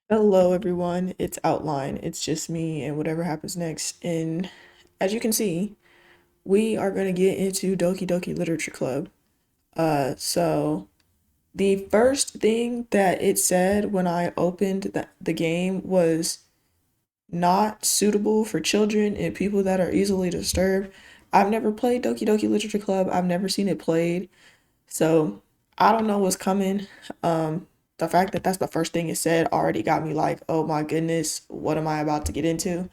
Hello everyone, it's Outline. It's just me and whatever happens next. And as you can see, we are going to get into Doki Doki Literature Club. So the first thing that it said when I opened the game was not suitable for children and people that are easily disturbed. I've never played Doki Doki Literature Club. I've never seen it played. So I don't know what's coming. The fact that that's the first thing it said already got me like, oh my goodness, what am I about to get into?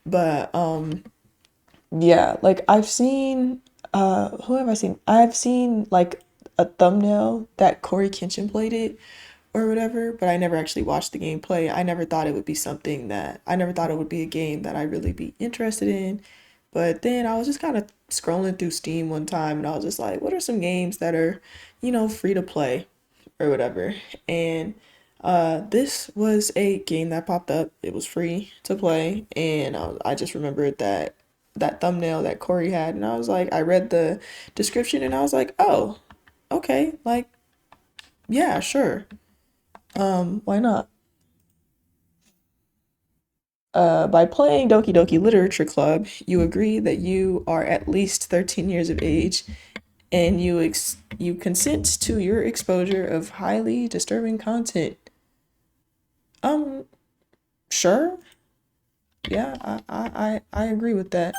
But yeah, like I've seen who have I seen? I've seen like a thumbnail that Corey Kenshin played it or whatever, but I never actually watched the gameplay. I never thought it would be a game that I'd really be interested in. But then I was just kind of scrolling through Steam one time and I was just like, what are some games that are, free to play or whatever? And this was a game that popped up. It was free to play, and I just remembered that thumbnail that Corey had, and I was like, I read the description, and I was like, oh, okay, like, yeah, sure. Why not? By playing Doki Doki Literature Club, you agree that you are at least 13 years of age and you consent to your exposure of highly disturbing content. Um, sure. Yeah, I agree with that.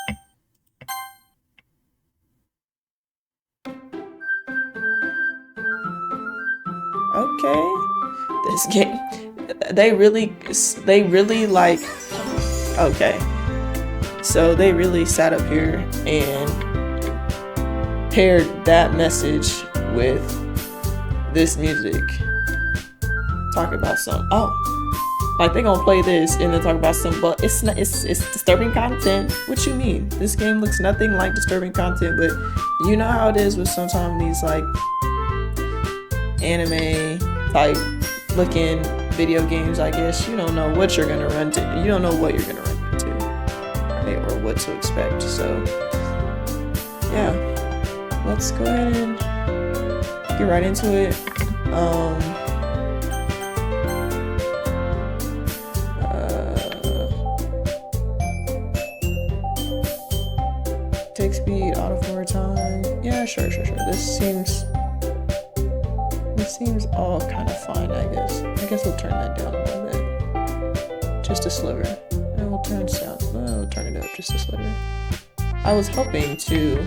Okay. This game, they really like, okay. So they really sat up here and paired that message with this music. Talk about some, oh, like they gonna play this and then talk about some, but it's not, it's disturbing content. What you mean? This game looks nothing like disturbing content, but you know how it is with sometimes these like anime type looking video games. I guess you don't know what you're gonna run to. You don't know what you're gonna run into, right? Or what to expect. So yeah, let's go ahead and get right into it. Take speed, auto forward time. Yeah, sure. This seems all kind of fine, I guess. I guess we'll turn that down a little bit. Just a sliver. And we'll turn sound. We'll turn it up just a sliver. I was hoping to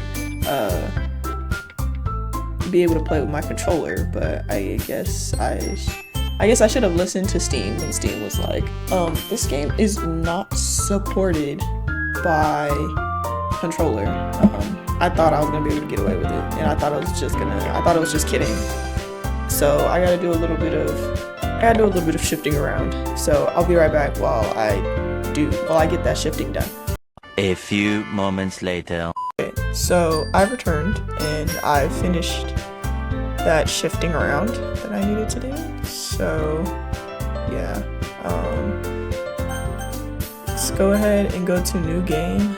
be able to play with my controller, but I guess I should have listened to Steam when Steam was like, this game is not supported by controller. I thought I was gonna be able to get away with it, and I thought it was just kidding. So I gotta do a little bit of shifting around. So I'll be right back while I get that shifting done. A few moments later. Okay, so I've returned and I finished that shifting around that I needed to do. So yeah, let's go ahead and go to new game.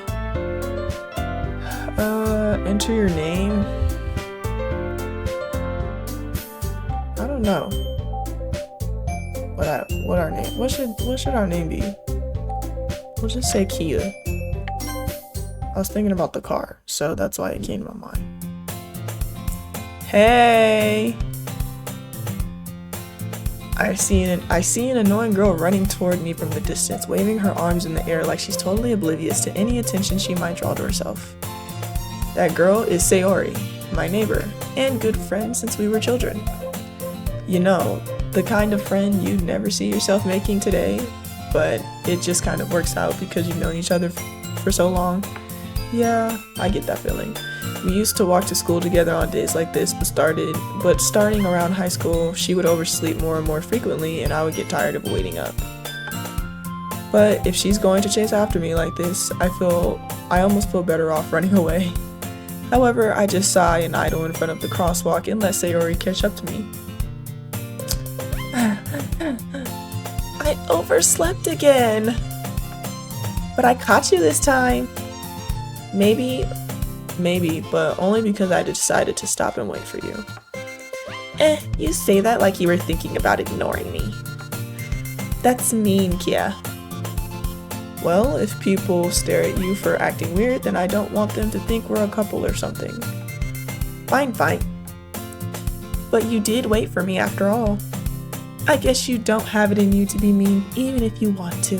Enter your name. I don't know what our name. What should our name be? We'll just say Kia. I was thinking about the car, so that's why it came to my mind. Hey! I see an annoying girl running toward me from the distance, waving her arms in the air like she's totally oblivious to any attention she might draw to herself. That girl is Sayori, my neighbor, and good friend since we were children. You know, the kind of friend you never see yourself making today, but it just kind of works out because you've known each other for so long. Yeah, I get that feeling. We used to walk to school together on days like this, but starting around high school, she would oversleep more and more frequently, and I would get tired of waiting up. But if she's going to chase after me like this, I almost feel better off running away. However, I just sigh and idle in front of the crosswalk and let Sayori catch up to me. I overslept again! But I caught you this time! Maybe, but only because I decided to stop and wait for you. You say that like you were thinking about ignoring me. That's mean, Kia. Well, if people stare at you for acting weird, then I don't want them to think we're a couple or something. Fine, fine. But you did wait for me after all. I guess you don't have it in you to be mean, even if you want to.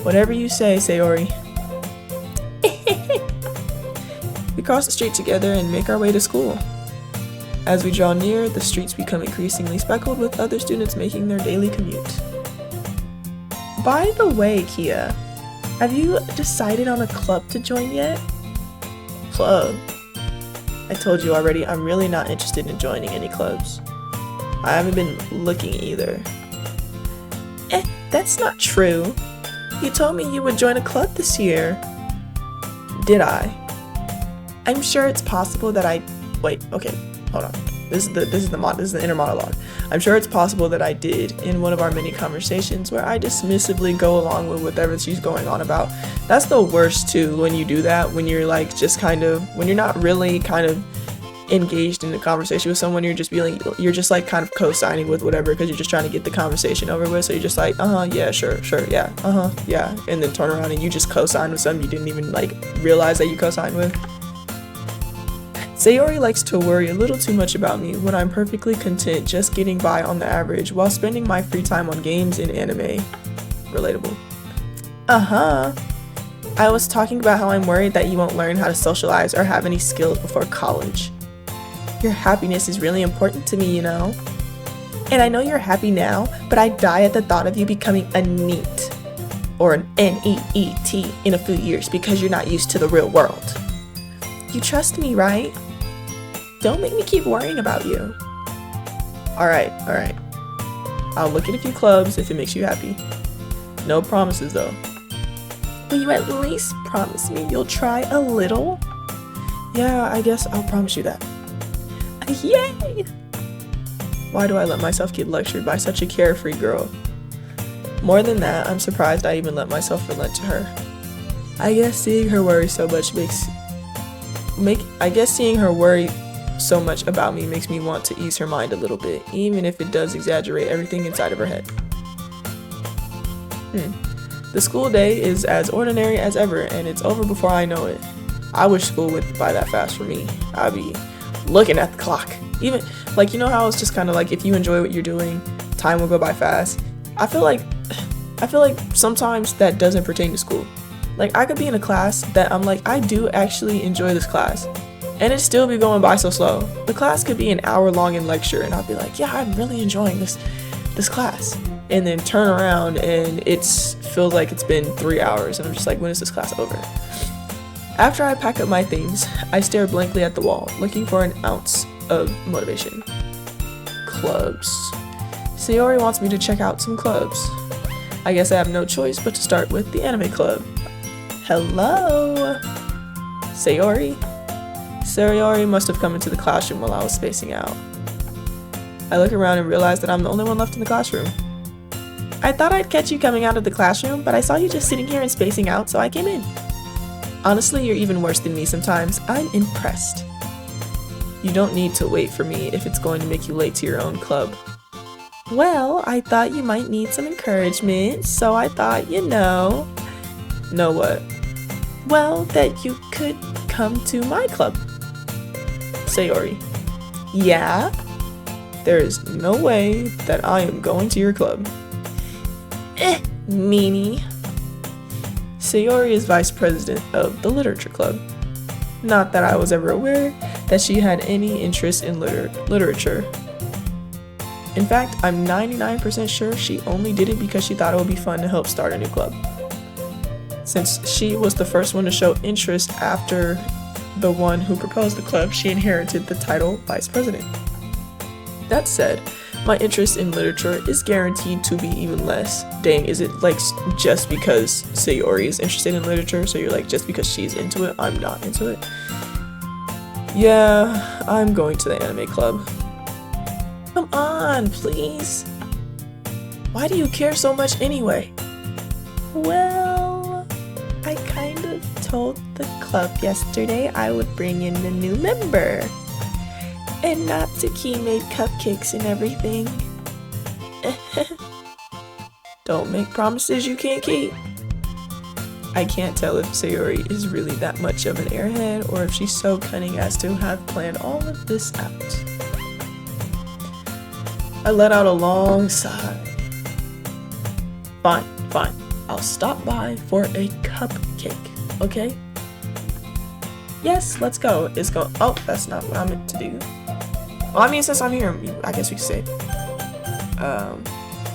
Whatever you say, Sayori. We cross the street together and make our way to school. As we draw near, the streets become increasingly speckled with other students making their daily commute. By the way, Kia, have you decided on a club to join yet? Club? I told you already, I'm really not interested in joining any clubs. I haven't been looking either. That's not true. You told me you would join a club this year. Did I? I'm sure it's possible that I... Wait, okay, hold on. This is the inner monologue. I'm sure it's possible that I did in one of our many conversations where I dismissively go along with whatever she's going on about. That's the worst too, when you do that, when you're like just kind of, when you're not really kind of engaged in a conversation with someone, you're just like kind of co-signing with whatever because you're just trying to get the conversation over with. So you're just like, yeah, sure, yeah, yeah, and then turn around and you just co-sign with something you didn't even like realize that you co-signed with. Sayori likes to worry a little too much about me when I'm perfectly content just getting by on the average while spending my free time on games and anime. Relatable. I was talking about how I'm worried that you won't learn how to socialize or have any skills before college. Your happiness is really important to me, you know. And I know you're happy now, but I die at the thought of you becoming a NEET or an NEET in a few years because you're not used to the real world. You trust me, right? Don't make me keep worrying about you. Alright. I'll look at a few clubs if it makes you happy. No promises though. Will you at least promise me you'll try a little? Yeah, I guess I'll promise you that. Yay! Why do I let myself get lectured by such a carefree girl? More than that, I'm surprised I even let myself relent to her. I guess seeing her worry so much about me makes me want to ease her mind a little bit, even if it does exaggerate everything inside of her head. The school day is as ordinary as ever, and it's over before I know it. I wish school went by that fast for me. I'd be looking at the clock. Even, like, you know how it's just kind of like if you enjoy what you're doing, time will go by fast. I feel like sometimes that doesn't pertain to school. Like, I could be in a class that I'm like, I do actually enjoy this class, and it still be going by so slow. The class could be an hour long in lecture, and I'll be like, yeah, I'm really enjoying this class. And then turn around and it feels like it's been 3 hours, and I'm just like, when is this class over? After I pack up my things, I stare blankly at the wall, looking for an ounce of motivation. Clubs. Sayori wants me to check out some clubs. I guess I have no choice but to start with the anime club. Hello? Sayori? Sayori must have come into the classroom while I was spacing out. I look around and realize that I'm the only one left in the classroom. I thought I'd catch you coming out of the classroom, but I saw you just sitting here and spacing out, so I came in. Honestly, you're even worse than me sometimes. I'm impressed. You don't need to wait for me if it's going to make you late to your own club. Well, I thought you might need some encouragement, so I thought, Know what? Well, that you could come to my club. Sayori. Yeah? There is no way that I am going to your club. Meanie. Sayori is vice president of the literature club. Not that I was ever aware that she had any interest in literature. In fact, I'm 99% sure she only did it because she thought it would be fun to help start a new club. Since she was the first one to show interest after the one who proposed the club, she inherited the title vice president. That said, my interest in literature is guaranteed to be even less. Dang, is it like just because Sayori is interested in literature, so you're like, just because she's into it, I'm not into it? Yeah, I'm going to the anime club. Come on, please. Why do you care so much anyway? Well, I kind of told the club yesterday I would bring in a new member. And Natsuki made cupcakes and everything. Don't make promises you can't keep. I can't tell if Sayori is really that much of an airhead or if she's so cunning as to have planned all of this out. I let out a long sigh. Fine. I'll stop by for a cupcake, okay? Yes, let's go. Oh, that's not what I meant to do. Well, I mean, since I'm here, I guess we can say.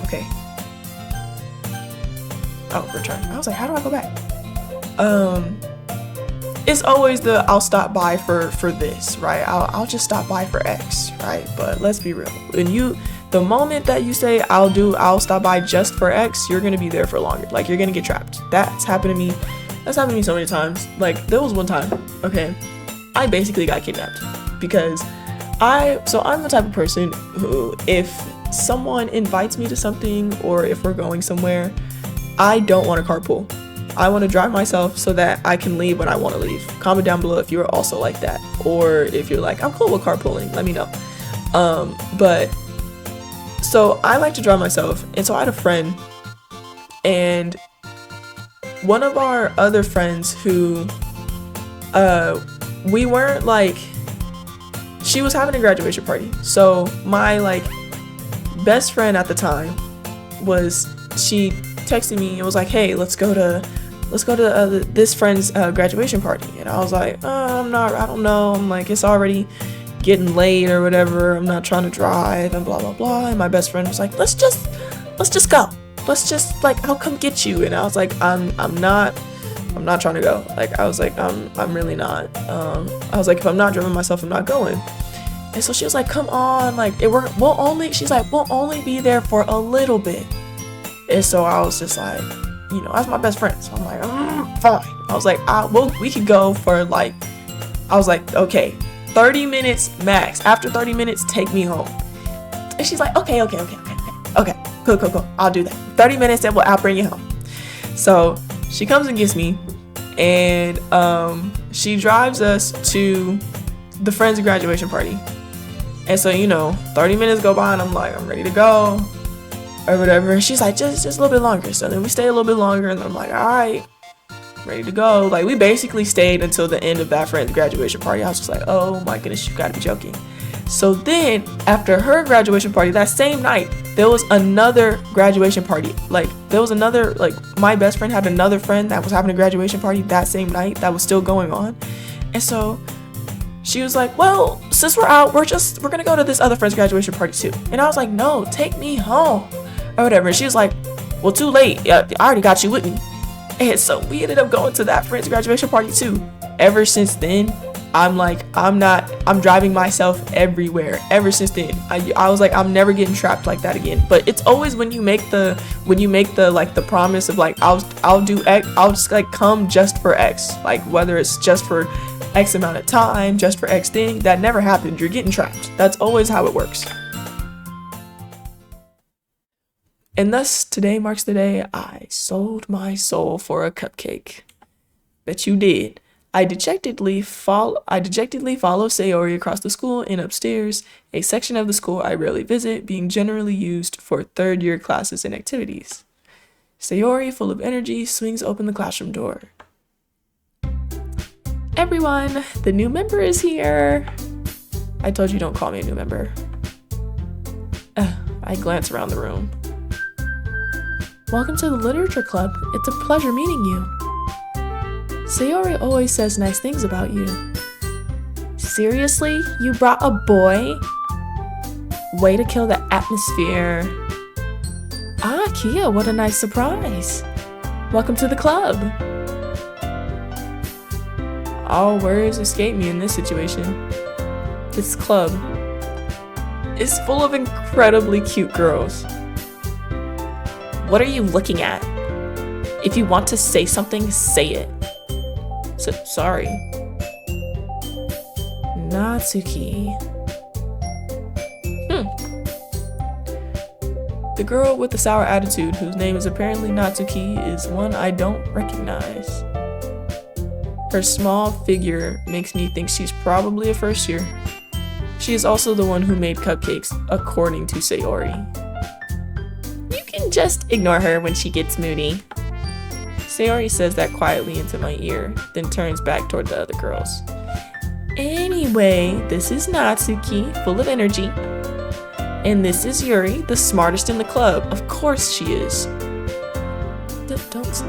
Okay. Oh, return. I was like, how do I go back? It's always the I'll stop by for this, right? I'll just stop by for X, right? But let's be real. The moment that you say I'll stop by just for X, you're gonna be there for longer. Like, you're gonna get trapped. That's happened to me. That's happened to me so many times. Like, there was one time, okay, I basically got kidnapped because I'm the type of person who, if someone invites me to something or if we're going somewhere, I don't want to carpool. I want to drive myself so that I can leave when I want to leave. Comment down below if you're also like that, or if you're like, I'm cool with carpooling, let me know. But so I like to drive myself, and so I had a friend, and one of our other friends who we weren't like, she was having a graduation party, so my like best friend at the time she texted me and was like, hey, let's go to this friend's graduation party. And I was like, I don't know, I'm like, it's already getting late or whatever, I'm not trying to drive and blah blah blah. And my best friend was like, let's just go, let's just, like, I'll come get you. And I was like, I'm not trying to go. Like, I was like, I'm really not. I was like, if I'm not driving myself, I'm not going. And so she was like, come on, like, we'll only be there for a little bit. And so I was just like, that's my best friend, so I'm like, fine. I was like, we could go for like, I was like, okay, 30 minutes max. After 30 minutes, take me home. And she's like, okay, cool, I'll do that. 30 minutes, and I'll bring you home. So she comes and gets me, and she drives us to the friend's graduation party. And so 30 minutes go by, and I'm like, I'm ready to go or whatever. And she's like, just a little bit longer. So then we stay a little bit longer, and I'm like, all right, ready to go. Like, we basically stayed until the end of that friend's graduation party. I was just like, oh my goodness, you gotta be joking. So then after her graduation party, that same night, there was another graduation party. Like, my best friend had another friend that was having a graduation party that same night that was still going on. And so she was like, well, since we're out, we're gonna go to this other friend's graduation party too. And I was like, no, take me home or whatever. And she was like, well, too late, I already got you with me. And so we ended up going to that friend's graduation party too. Ever since then, I'm driving myself everywhere. Ever since then, I was like, I'm never getting trapped like that again. But it's always when you make the like the promise of like, I'll do X, I'll just like come just for X, like whether it's just for X amount of time, just for X thing, that never happened. You're getting trapped. That's always how it works. And thus, today marks the day I sold my soul for a cupcake. Bet you did. I dejectedly follow Sayori across the school and upstairs, a section of the school I rarely visit, being generally used for third-year classes and activities. Sayori, full of energy, swings open the classroom door. Everyone, the new member is here. I told you don't call me a new member. I glance around the room. Welcome to the literature club. It's a pleasure meeting you. Sayori always says nice things about you. Seriously? You brought a boy? Way to kill the atmosphere. Ah, Kia, what a nice surprise. Welcome to the club. All words escape me in this situation. This club is full of incredibly cute girls. What are you looking at? If you want to say something, say it. Sorry. Natsuki. The girl with the sour attitude, whose name is apparently Natsuki, is one I don't recognize. Her small figure makes me think she's probably a first year. She is also the one who made cupcakes, according to Sayori. You can Just ignore her when she gets moody. Sayori says that quietly into my ear, then turns back toward the other girls. Anyway, this is Natsuki, full of energy. And this is Yuri, the smartest in the club. Of course she is.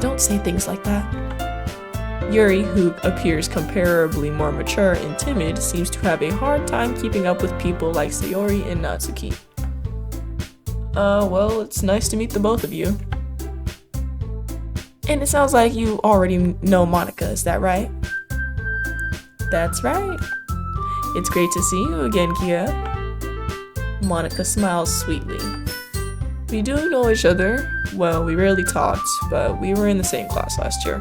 Don't say things like that. Yuri, who appears comparably more mature and timid, seems to have a hard time keeping up with people like Sayori and Natsuki. Well, it's nice to meet the both of you. And it sounds like you already know Monika, is that right? That's right. It's great to see you again, Kia. Monika smiles sweetly. We do know each other. Well, we rarely talked, but we were in the same class last year.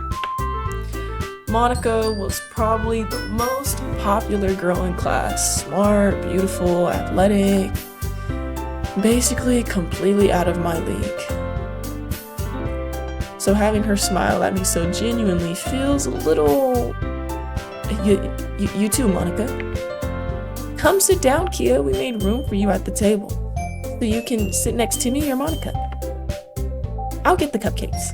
Monika was probably the most popular girl in class. Smart, beautiful, athletic. Basically, completely out of my league. So having her smile at me so genuinely feels a little... You too, Monika. Come sit down, Kia. We made room for you at the table. So you can sit next to me or Monika. I'll get the cupcakes.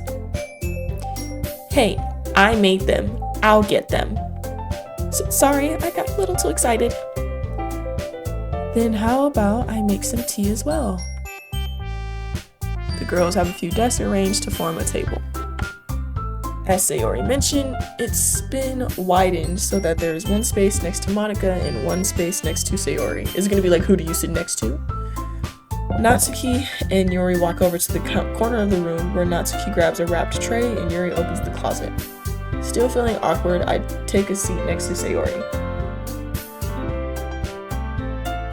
Hey, I made them. I'll get them. Sorry, I got a little too excited. Then how about I make some tea as well? The girls have a few desks arranged to form a table. As Sayori mentioned, it's been widened so that there is one space next to Monika and one space next to Sayori. Is it going to be like, who do you sit next to? Natsuki and Yuri walk over to the corner of the room where Natsuki grabs a wrapped tray and Yuri opens the closet. Still feeling awkward, I take a seat next to Sayori.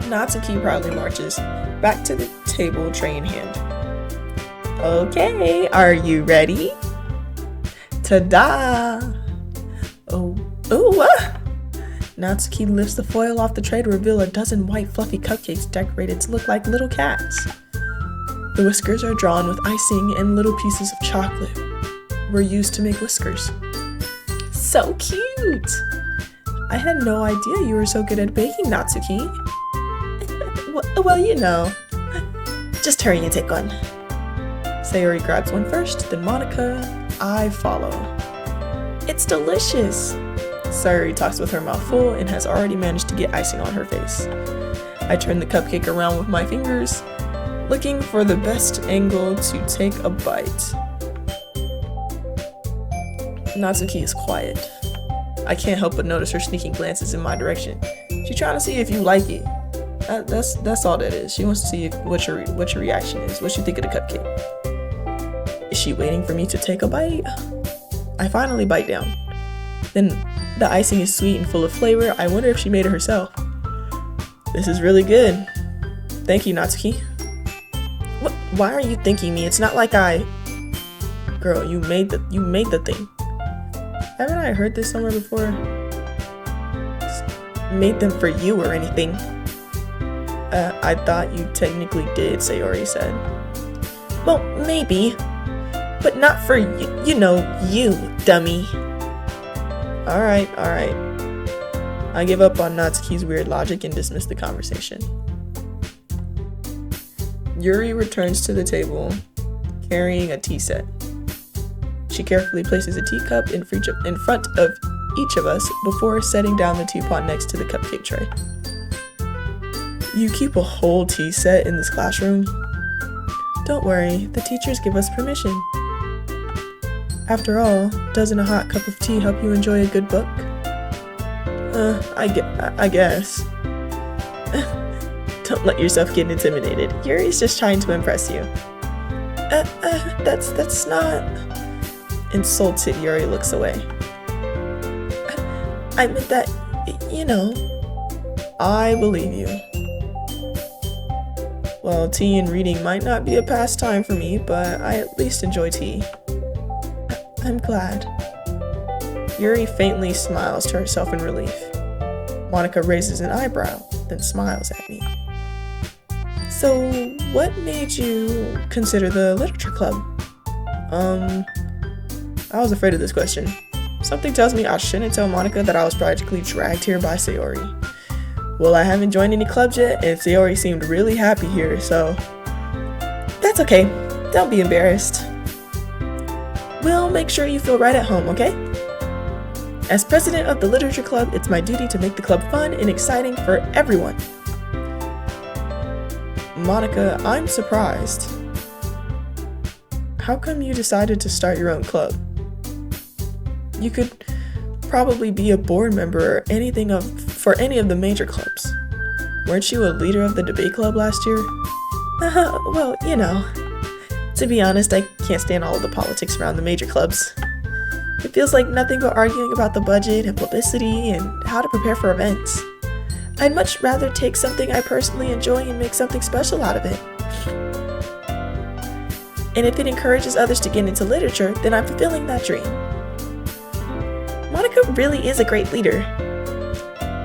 Natsuki proudly marches back to the table, tray in hand. Okay, are you ready? Ta-da! Oh, Natsuki lifts the foil off the tray to reveal a dozen white fluffy cupcakes decorated to look like little cats. The whiskers are drawn with icing and little pieces of chocolate were used to make whiskers. So cute! I had no idea you were so good at baking, Natsuki. Well, you know. Just hurry and take one. Sayori grabs one first, then Monika. I follow. It's delicious! Sayori talks with her mouth full and has already managed to get icing on her face. I turn the cupcake around with my fingers, looking for the best angle to take a bite. Natsuki is quiet. I can't help but notice her sneaking glances in my direction. She's trying to see if you like it. That's all that is. She wants to see what your reaction is. What you think of the cupcake. Is she waiting for me to take a bite? I finally bite down. Then the icing is sweet and full of flavor. I wonder if she made it herself. This is really good. Thank you, Natsuki. What? Why are you thanking me? It's not like I... Girl, you made the thing. Haven't I heard this somewhere before? Made them for you or anything. I thought you technically did, Sayori said. Well, maybe. But not for you know, you, dummy. Alright. I give up on Natsuki's weird logic and dismiss the conversation. Yuri returns to the table, carrying a tea set. She carefully places a teacup in front of each of us before setting down the teapot next to the cupcake tray. You keep a whole tea set in this classroom? Don't worry, the teachers give us permission. After all, doesn't a hot cup of tea help you enjoy a good book? I guess. Don't let yourself get intimidated. Yuri's just trying to impress you. That's not... Insulted, Yuri looks away. I meant that, you know. I believe you. Well, tea and reading might not be a pastime for me, but I at least enjoy tea. I'm glad. Yuri faintly smiles to herself in relief. Monika raises an eyebrow, then smiles at me. So, what made you consider the literature club? I was afraid of this question. Something tells me I shouldn't tell Monika that I was practically dragged here by Sayori. Well, I haven't joined any clubs yet, and Sayori seemed really happy here, so... That's okay. Don't be embarrassed. We'll make sure you feel right at home, okay? As president of the literature club, it's my duty to make the club fun and exciting for everyone. Monica, I'm surprised. How come you decided to start your own club? You could probably be a board member or for any of the major clubs. Weren't you a leader of the debate club last year? Well, you know. To be honest, I can't stand all of the politics around the major clubs. It feels like nothing but arguing about the budget and publicity and how to prepare for events. I'd much rather take something I personally enjoy and make something special out of it. And if it encourages others to get into literature, then I'm fulfilling that dream. Monica really is a great leader.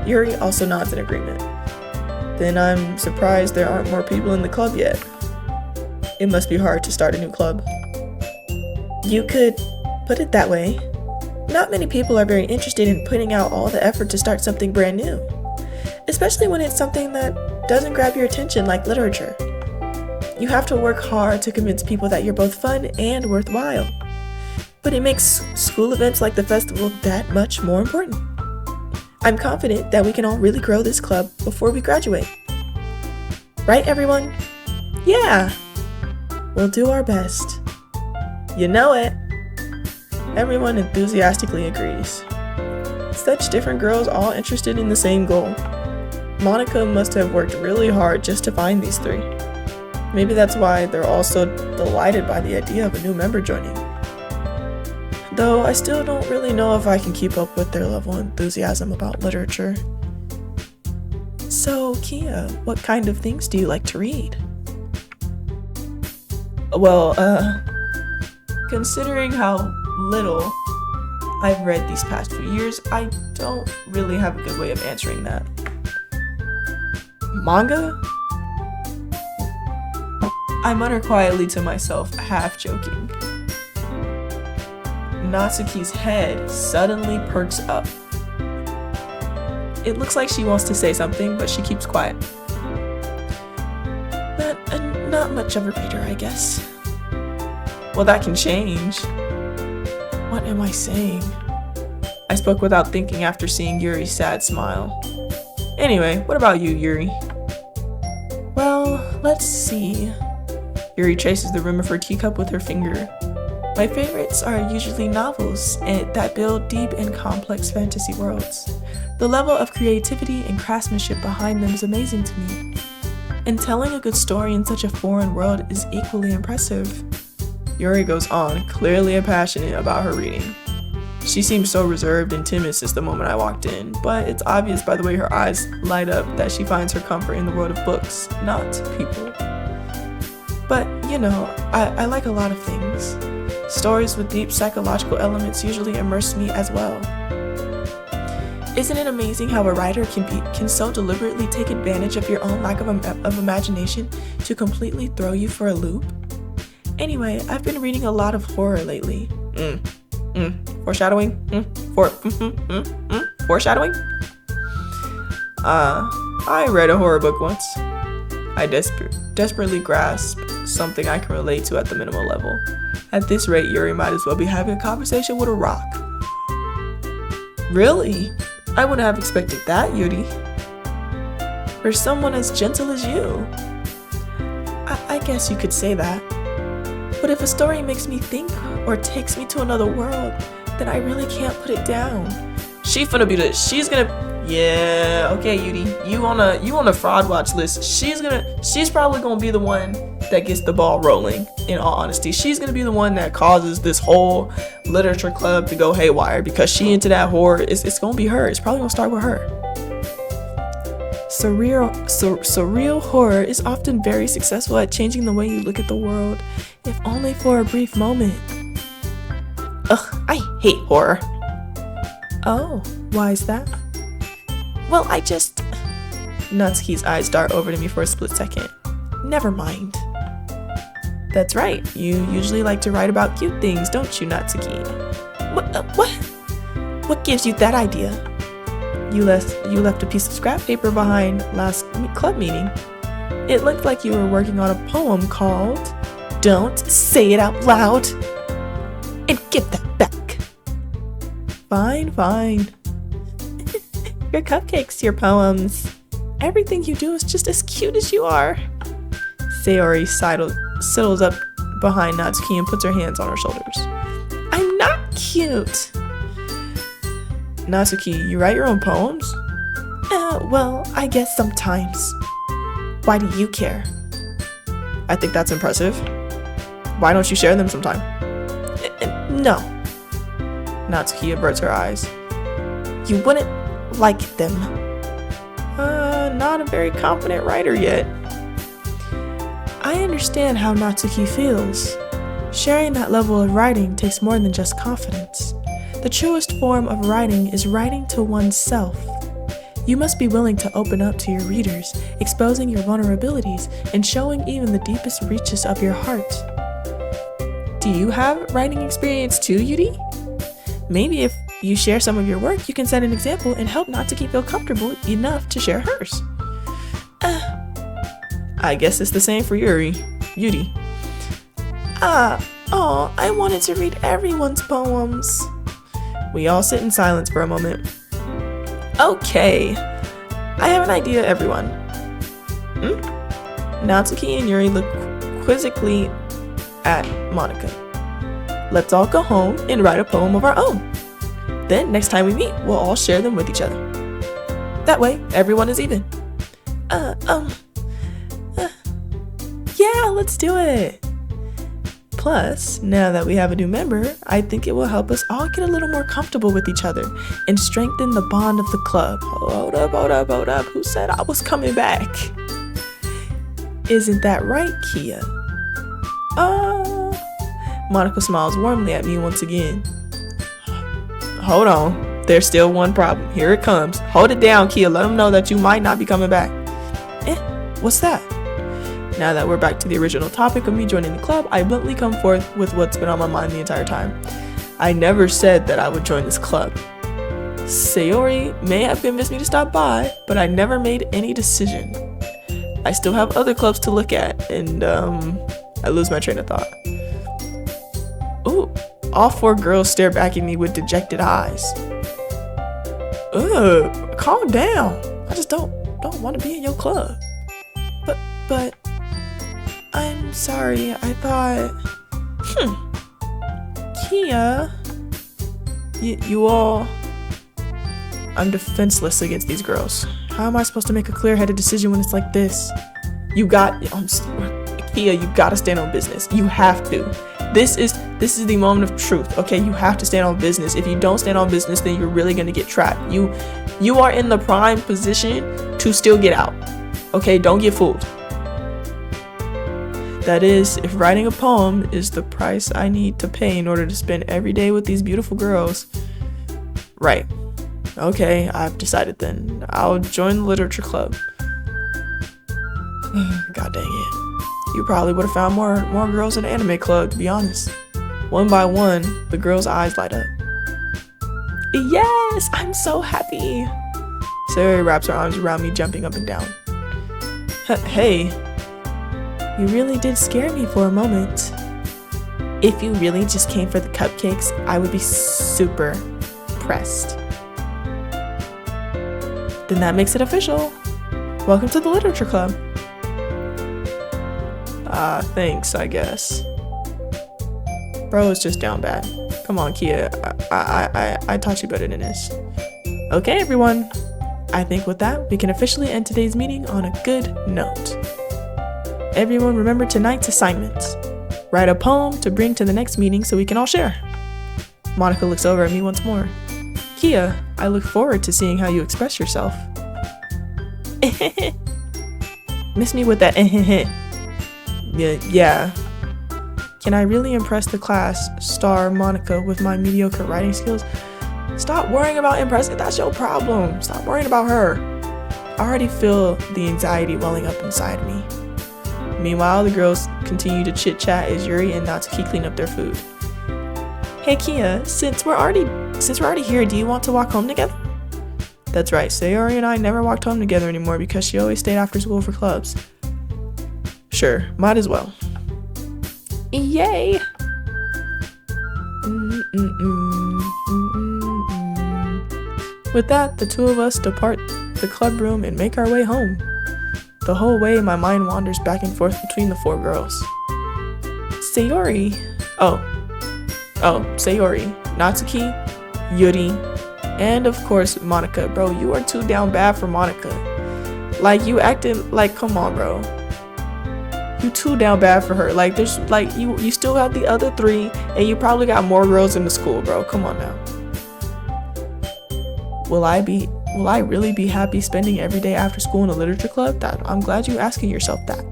Yuri also nods in agreement. Then I'm surprised there aren't more people in the club yet. It must be hard to start a new club. You could put it that way. Not many people are very interested in putting out all the effort to start something brand new, especially when it's something that doesn't grab your attention like literature. You have to work hard to convince people that you're both fun and worthwhile. But it makes school events like the festival that much more important. I'm confident that we can all really grow this club before we graduate. Right, everyone? Yeah! We'll do our best. You know it! Everyone enthusiastically agrees. Such different girls all interested in the same goal. Monica must have worked really hard just to find these three. Maybe that's why they're all so delighted by the idea of a new member joining. Though I still don't really know if I can keep up with their level of enthusiasm about literature. So, Kia, what kind of things do you like to read? Well, considering how little I've read these past few years, I don't really have a good way of answering that. Manga? I mutter quietly to myself, half joking. Natsuki's head suddenly perks up. It looks like she wants to say something, but she keeps quiet. Not much of a reader, I guess. Well, that can change. What am I saying? I spoke without thinking after seeing Yuri's sad smile. Anyway, what about you, Yuri? Well, let's see. Yuri traces the rim of her teacup with her finger. My favorites are usually novels that build deep and complex fantasy worlds. The level of creativity and craftsmanship behind them is amazing to me. And telling a good story in such a foreign world is equally impressive. Yuri goes on, clearly passionate about her reading. She seemed so reserved and timid since the moment I walked in, but it's obvious by the way her eyes light up that she finds her comfort in the world of books, not people. But, you know, I like a lot of things. Stories with deep psychological elements usually immerse me as well. Isn't it amazing how a writer can so deliberately take advantage of your own lack of imagination to completely throw you for a loop? Anyway, I've been reading a lot of horror lately. Foreshadowing? Foreshadowing? I read a horror book once. I desperately grasped something I can relate to at the minimal level. At this rate, Yuri might as well be having a conversation with a rock. Really? I wouldn't have expected that, Yuri. For someone as gentle as you. I guess you could say that. But if a story makes me think or takes me to another world, then I really can't put it down. She's yeah, okay, Yuri. You on a fraud watch list. She's probably gonna be the one that gets the ball rolling, in all honesty. She's gonna be the one that causes this whole literature club to go haywire because she into that horror. It's gonna be her. It's probably gonna start with her. Surreal horror is often very successful at changing the way you look at the world, if only for a brief moment. Ugh, I hate horror. Oh, why is that? Well, Natsuki's eyes dart over to me for a split second. Never mind. That's right, you usually like to write about cute things, don't you, Natsuki? What? What gives you that idea? You left a piece of scrap paper behind last club meeting. It looked like you were working on a poem called Don't say it out loud. And give that back. Fine, fine. Your cupcakes, your poems. Everything you do is just as cute as you are. Sayori sidles up behind Natsuki and puts her hands on her shoulders. I'm not cute. Natsuki, you write your own poems? Well, I guess sometimes. Why do you care? I think that's impressive. Why don't you share them sometime? No. Natsuki averts her eyes. You wouldn't like them. Not a very confident writer yet. I understand how Natsuki feels. Sharing that level of writing takes more than just confidence. The truest form of writing is writing to oneself. You must be willing to open up to your readers, exposing your vulnerabilities and showing even the deepest reaches of your heart. Do you have writing experience too, Yuri? Maybe if you share some of your work, you can set an example and help Natsuki feel comfortable enough to share hers. I guess it's the same for Yuri. I wanted to read everyone's poems. We all sit in silence for a moment. Okay, I have an idea, everyone. Natsuki and Yuri look quizzically at Monica. Let's all go home and write a poem of our own. Then next time we meet, we'll all share them with each other. That way, everyone is even. Yeah, let's do it. Plus, now that we have a new member, I think it will help us all get a little more comfortable with each other and strengthen the bond of the club. Hold up. Who said I was coming back? Isn't that right, Kia? Monica smiles warmly at me once again. Hold on. There's still one problem. Here it comes. Hold it down, Kia. Let them know that you might not be coming back. What's that? Now that we're back to the original topic of me joining the club, I bluntly come forth with what's been on my mind the entire time. I never said that I would join this club. Sayori may have convinced me to stop by, but I never made any decision. I still have other clubs to look at, and I lose my train of thought. Ooh, all 4 girls stare back at me with dejected eyes. Calm down. I just don't want to be in your club. But I'm sorry, I thought... Kia... You all... I'm defenseless against these girls. How am I supposed to make a clear-headed decision when it's like this? Kia, you gotta stand on business. You have to. This is the moment of truth, okay? You have to stand on business. If you don't stand on business, then you're really gonna get trapped. You are in the prime position to still get out. Okay, don't get fooled. That is, if writing a poem is the price I need to pay in order to spend every day with these beautiful girls. Right. Okay, I've decided then. I'll join the literature club. God dang it. You probably would have found more girls in the anime club, to be honest. One by one, the girls' eyes light up. Yes, I'm so happy. Sayori wraps her arms around me, jumping up and down. Hey. You really did scare me for a moment. If you really just came for the cupcakes, I would be super impressed. Then that makes it official. Welcome to the literature club. Thanks, I guess. Bro is just down bad. Come on, Kia. I taught you better than this. Okay, everyone. I think with that, we can officially end today's meeting on a good note. Everyone remember tonight's assignment. Write a poem to bring to the next meeting so we can all share. Monica looks over at me once more. Kia, I look forward to seeing how you express yourself. Miss me with that Yeah. Can I really impress the class, star Monica, with my mediocre writing skills? Stop worrying about impressing, that's your problem. Stop worrying about her. I already feel the anxiety welling up inside me. Meanwhile, the girls continue to chit-chat as Yuri and Natsuki clean up their food. Hey Kia, since we're already here, do you want to walk home together? That's right, Sayori and I never walked home together anymore because she always stayed after school for clubs. Sure, might as well. Yay! With that, the two of us depart the club room and make our way home. The whole way, my mind wanders back and forth between the four girls. Sayori. Sayori, Natsuki, Yuri, and of course Monica. Bro, you are too down bad for Monica. Like, you acting like, come on, bro. You too down bad for her. Like, there's like you still have the other three, and you probably got more girls in the school, bro. Come on now. Will I really be happy spending every day after school in a literature club? I'm glad you're asking yourself that.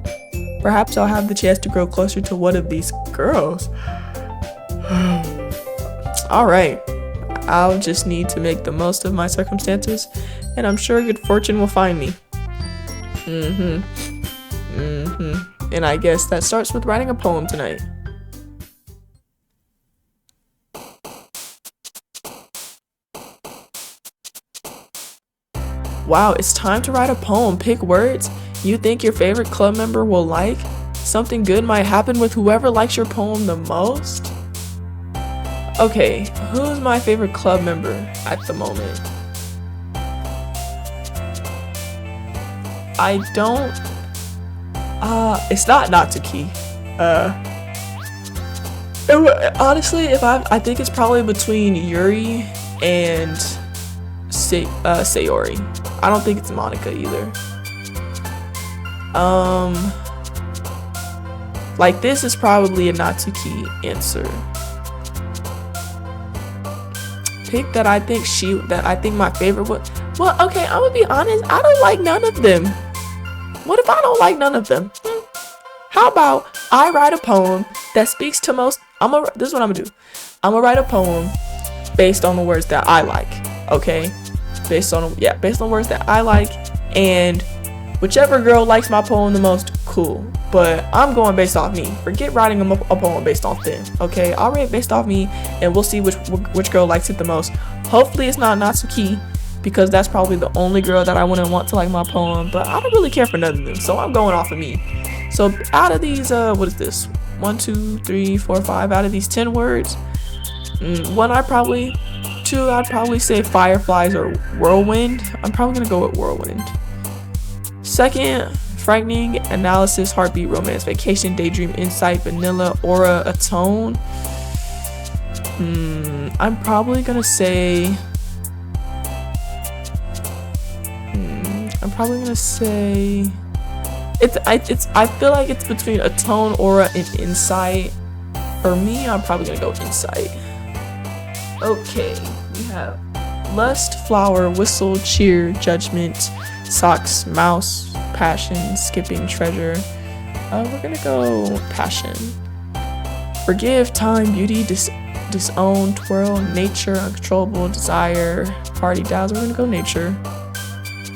Perhaps I'll have the chance to grow closer to one of these girls. Alright, I'll just need to make the most of my circumstances, and I'm sure good fortune will find me. And I guess that starts with writing a poem tonight. Wow, it's time to write a poem. Pick words you think your favorite club member will like. Something good might happen with whoever likes your poem the most. Okay, who's my favorite club member at the moment? It's not Natsuki. Honestly, I think it's probably between Yuri and Sayori. I don't think it's Monica either. Like, this is probably a Natsuki answer. Pick that I think my favorite would. Well, okay, I'm gonna be honest. I don't like none of them. What if I don't like none of them? How about I write a poem that speaks to most. This is what I'm gonna do. I'm gonna write a poem based on the words that I like. Okay, based on words that I like, and whichever girl likes my poem the most, cool. But I'm going based off me. Forget writing a poem based off them. Okay, I'll write it based off me, and we'll see which girl likes it the most. Hopefully, it's not Natsuki, because that's probably the only girl that I wouldn't want to like my poem. But I don't really care for none of them, so I'm going off of me. So out of these, what is this? 1, 2, 3, 4, 5. Out of these 10 words, I'd probably say fireflies or whirlwind. I'm probably gonna go with whirlwind. Second, frightening, analysis, heartbeat, romance, vacation, daydream, insight, vanilla, aura, atone. I'm probably gonna say. I feel like it's between atone, aura, and insight. For me, I'm probably gonna go insight. Okay, we have lust, flower, whistle, cheer, judgment, socks, mouse, passion, skipping, treasure. We're gonna go passion. Forgive, time, beauty, disown, twirl, nature, uncontrollable, desire, party, dazzle. We're gonna go nature.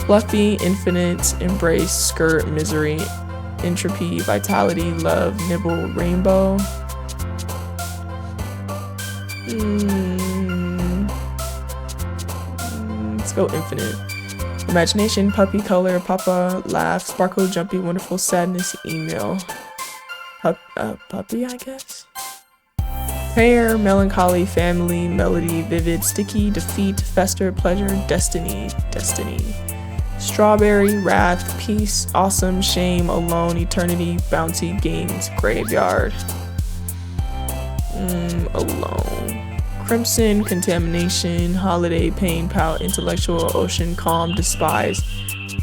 Fluffy, infinite, embrace, skirt, misery, entropy, vitality, love, nibble, rainbow. Let's go infinite. Imagination, puppy, color, papa, laugh, sparkle, jumpy, wonderful, sadness, email. Puppy, I guess. Prayer, melancholy, family, melody, vivid, sticky, defeat, fester, pleasure, destiny. Strawberry, wrath, peace, awesome, shame, alone, eternity, bounty, games, graveyard. Alone. Crimson, contamination, holiday, pain, pout, intellectual, ocean, calm, despise,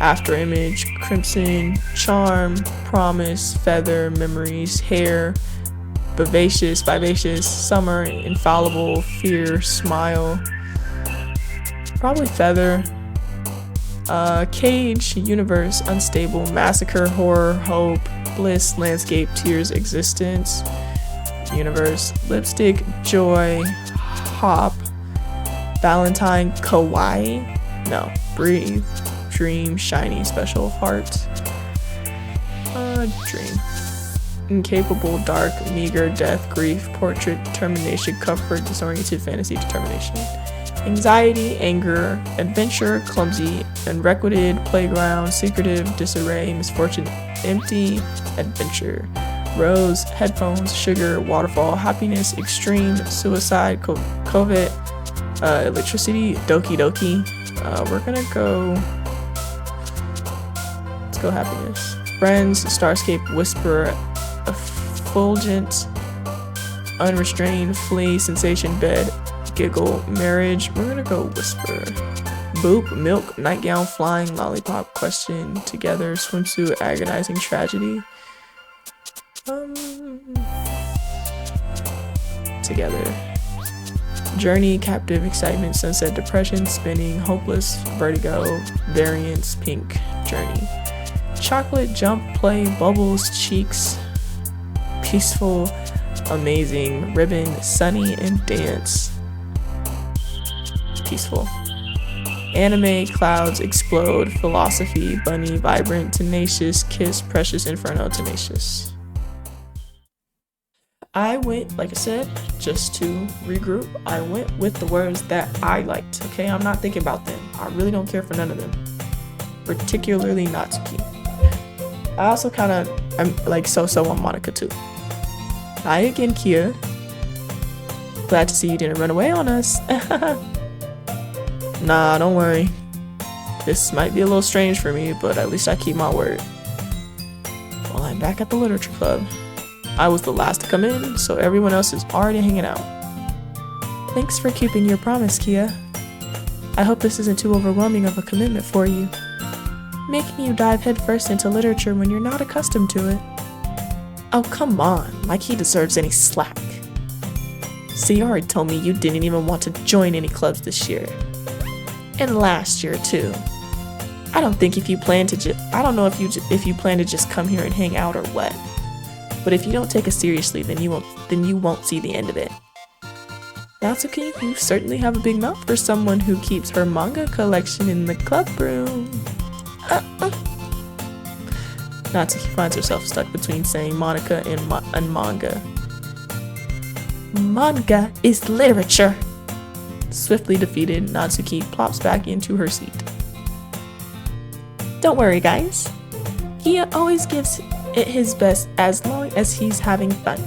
after image, crimson, charm, promise, feather, memories, hair, vivacious, summer, infallible, fear, smile, probably feather. Cage, universe, unstable, massacre, horror, hope, bliss, landscape, tears, existence, universe, lipstick, joy, hop, Valentine, kawaii, no, breathe, dream, shiny, special, heart, dream, incapable, dark, meager, death, grief, portrait, determination, comfort, disoriented, fantasy, determination. Anxiety, anger, adventure, clumsy, unrequited, playground, secretive, disarray, misfortune, empty, adventure. Rose, headphones, sugar, waterfall, happiness, extreme, suicide, COVID, electricity, Doki Doki. We're gonna go. Let's go happiness. Friends, Starscape, whisper, effulgent, unrestrained, flee, sensation, bed, giggle, marriage. We're gonna go whisper. Boop, milk, nightgown, flying, lollipop, question, together, swimsuit, agonizing, tragedy. Together. Journey, captive, excitement, sunset, depression, spinning, hopeless, vertigo, variance, pink, journey. Chocolate, jump, play, bubbles, cheeks, peaceful, amazing, ribbon, sunny, and dance. Peaceful. Anime, clouds, explode, philosophy, bunny, vibrant, tenacious, kiss, precious, inferno, tenacious. I went, like I said, just to regroup, I went with the words that I liked, okay? I'm not thinking about them. I really don't care for none of them. Particularly Natsuki. I also I'm like so on Monica too. Hi again, Kia. Glad to see you didn't run away on us. Nah, don't worry. This might be a little strange for me, but at least I keep my word. Well, I'm back at the literature club. I was the last to come in, so everyone else is already hanging out. Thanks for keeping your promise, Kia. I hope this isn't too overwhelming of a commitment for you. Making you dive headfirst into literature when you're not accustomed to it. Oh, come on, like he deserves any slack. Sayori told me you didn't even want to join any clubs this year. And last year too. I don't think if you plan to I don't know if you plan to just come here and hang out or what. But if you don't take us seriously, then you won't see the end of it. Natsuki, you certainly have a big mouth for someone who keeps her manga collection in the club room. Natsuki finds herself stuck between saying Monica and manga. Manga is literature. Swiftly defeated, Natsuki plops back into her seat. Don't worry, guys. Kia always gives it his best as long as he's having fun.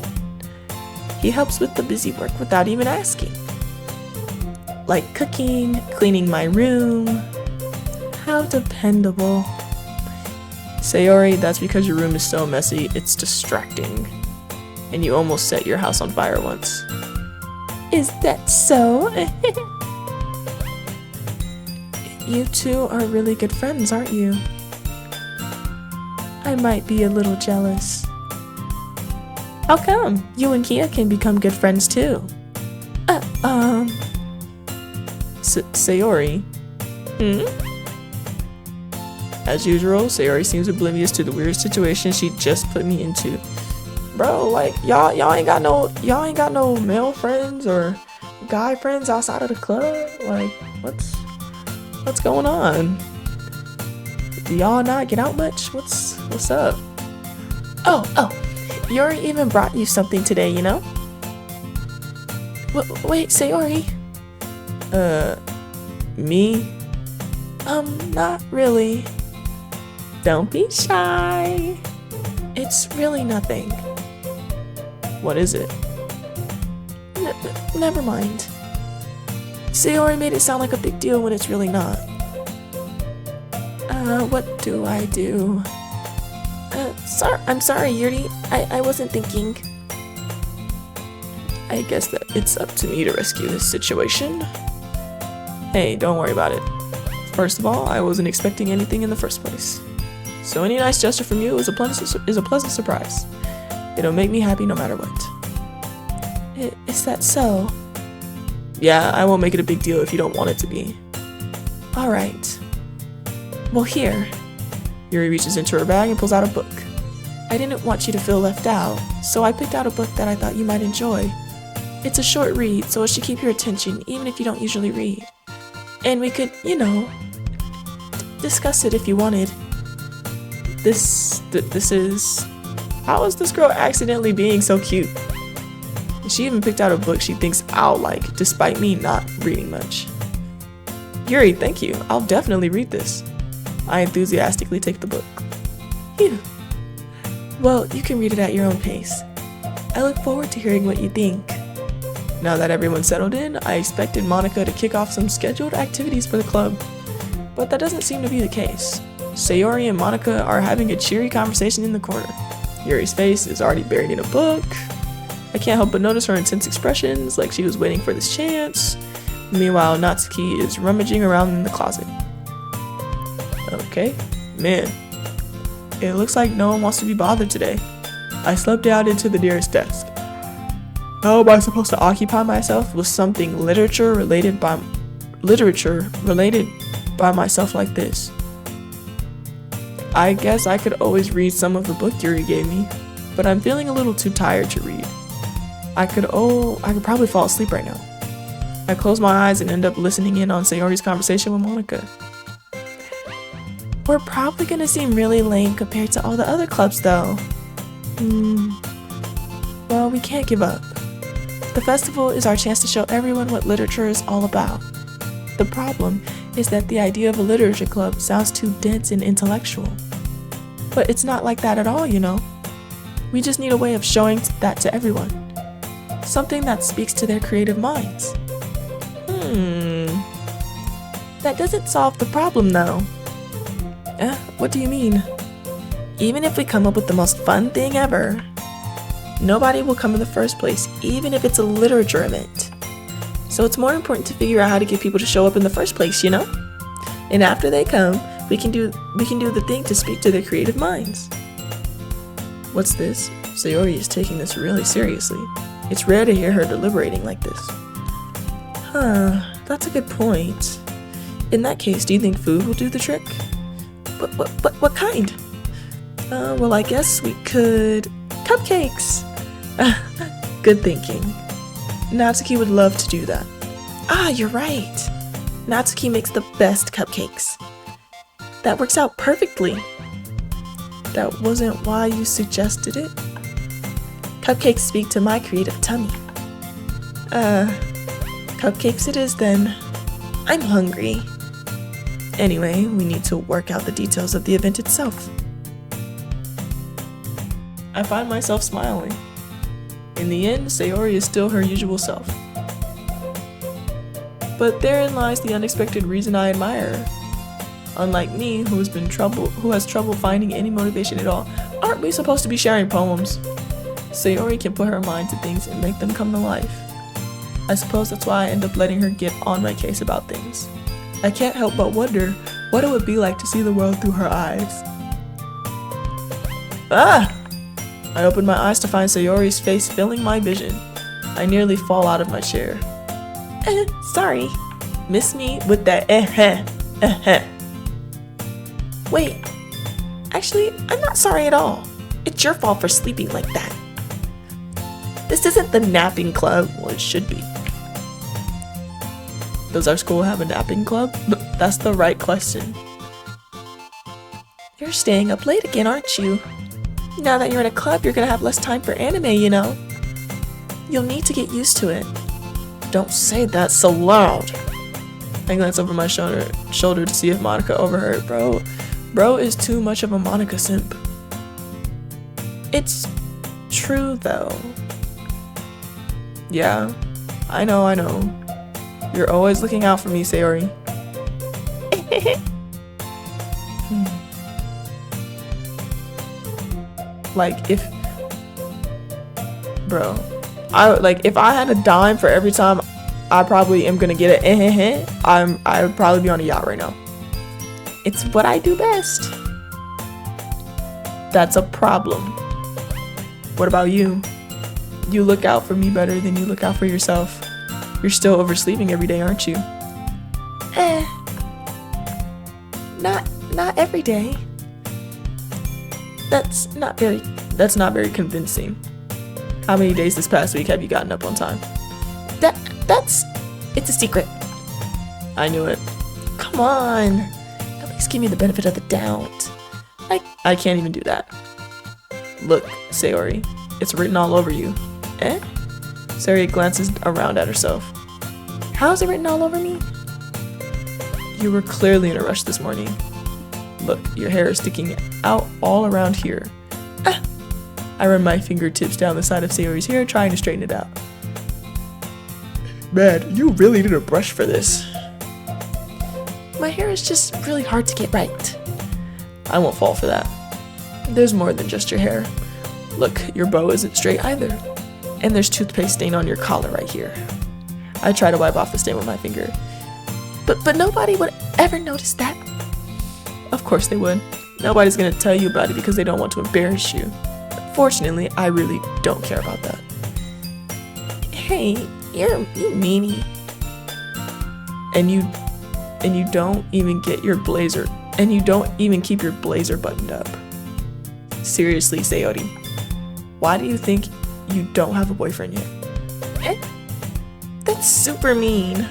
He helps with the busy work without even asking. Like cooking, cleaning my room. How dependable. Sayori, that's because your room is so messy, it's distracting. And you almost set your house on fire once. Is that so? You two are really good friends, aren't you? I might be a little jealous. How come? You and Kia can become good friends too. Sayori? As usual, Sayori seems oblivious to the weird situation she just put me into. Bro, like y'all ain't got no male friends or guy friends outside of the club? Like, what's going on? Do y'all not get out much? What's up? Oh, Yuri even brought you something today, you know? Wait, Sayori? Me? Not really. Don't be shy. It's really nothing. What is it? Never mind. Sayori made it sound like a big deal when it's really not. What do I do? I'm sorry, Yuri. I wasn't thinking. I guess that it's up to me to rescue this situation. Hey, don't worry about it. First of all, I wasn't expecting anything in the first place. So any nice gesture from you is a pleasant surprise. It'll make me happy no matter what. Is that so? Yeah, I won't make it a big deal if you don't want it to be. Alright. Well, here. Yuri reaches into her bag and pulls out a book. I didn't want you to feel left out, so I picked out a book that I thought you might enjoy. It's a short read, so it should keep your attention, even if you don't usually read. And we could, discuss it if you wanted. This is... How is this girl accidentally being so cute? She even picked out a book she thinks I'll like, despite me not reading much. Yuri, thank you. I'll definitely read this. I enthusiastically take the book. Phew. Well, you can read it at your own pace. I look forward to hearing what you think. Now that everyone's settled in, I expected Monica to kick off some scheduled activities for the club, but that doesn't seem to be the case. Sayori and Monica are having a cheery conversation in the corner. Yuri's face is already buried in a book. I can't help but notice her intense expressions, like she was waiting for this chance. Meanwhile, Natsuki is rummaging around in the closet. Okay, man. It looks like no one wants to be bothered today. I slipped out into the nearest desk. How am I supposed to occupy myself with something literature related by myself like this? I guess I could always read some of the book Yuri gave me, but I'm feeling a little too tired to read. I could probably fall asleep right now. I close my eyes and end up listening in on Sayori's conversation with Monica. We're probably gonna seem really lame compared to all the other clubs though. Well, we can't give up. The festival is our chance to show everyone what literature is all about. The problem is that the idea of a literature club sounds too dense and intellectual. But it's not like that at all, you know. We just need a way of showing that to everyone. Something that speaks to their creative minds. That doesn't solve the problem though. What do you mean? Even if we come up with the most fun thing ever, nobody will come in the first place, even if it's a literature event. So it's more important to figure out how to get people to show up in the first place, you know? And after they come, we can do the thing to speak to their creative minds. What's this? Sayori is taking this really seriously. It's rare to hear her deliberating like this. That's a good point. In that case, do you think food will do the trick? What kind? Well, I guess we could... Cupcakes! Good thinking. Natsuki would love to do that. You're right. Natsuki makes the best cupcakes. That works out perfectly. That wasn't why you suggested it? Cupcakes speak to my creative tummy. Cupcakes it is then. I'm hungry. Anyway, we need to work out the details of the event itself. I find myself smiling. In the end, Sayori is still her usual self. But therein lies the unexpected reason I admire her. Unlike me, who has trouble finding any motivation at all, aren't we supposed to be sharing poems? Sayori can put her mind to things and make them come to life. I suppose that's why I end up letting her get on my case about things. I can't help but wonder what it would be like to see the world through her eyes. I open my eyes to find Sayori's face filling my vision. I nearly fall out of my chair. Sorry. Miss me with that Wait. Actually, I'm not sorry at all. It's your fault for sleeping like that. This isn't the napping club. Well, it should be. Does our school have a napping club? That's the right question. You're staying up late again, aren't you? Now that you're in a club, you're gonna have less time for anime, you know? You'll need to get used to it. Don't say that so loud. I glance over my shoulder to see if Monica overheard. Bro is too much of a Monica simp. It's true though. Yeah, I know. You're always looking out for me, Sayori. If I had a dime for every time I probably am gonna get it, I would probably be on a yacht right now. It's what I do best. That's a problem. What about you? You look out for me better than you look out for yourself. You're still oversleeping every day, aren't you? Not every day. That's not very convincing. How many days this past week have you gotten up on time? It's a secret. I knew it. Come on. At least give me the benefit of the doubt. I can't even do that. Look, Sayori, it's written all over you. Sayori glances around at herself. How is it written all over me? You were clearly in a rush this morning. Look, your hair is sticking out all around here. I run my fingertips down the side of Sayori's hair, trying to straighten it out. Man, you really need a brush for this. My hair is just really hard to get right. I won't fall for that. There's more than just your hair. Look, your bow isn't straight either. And there's toothpaste stain on your collar right here. I try to wipe off the stain with my finger. But nobody would ever notice that. Of course they would. Nobody's gonna tell you about it because they don't want to embarrass you. Fortunately, I really don't care about that. Hey, you meanie. And you don't even get your blazer, and you don't even keep your blazer buttoned up. Seriously, Sayori, why do you think you don't have a boyfriend yet? Eh? That's super mean.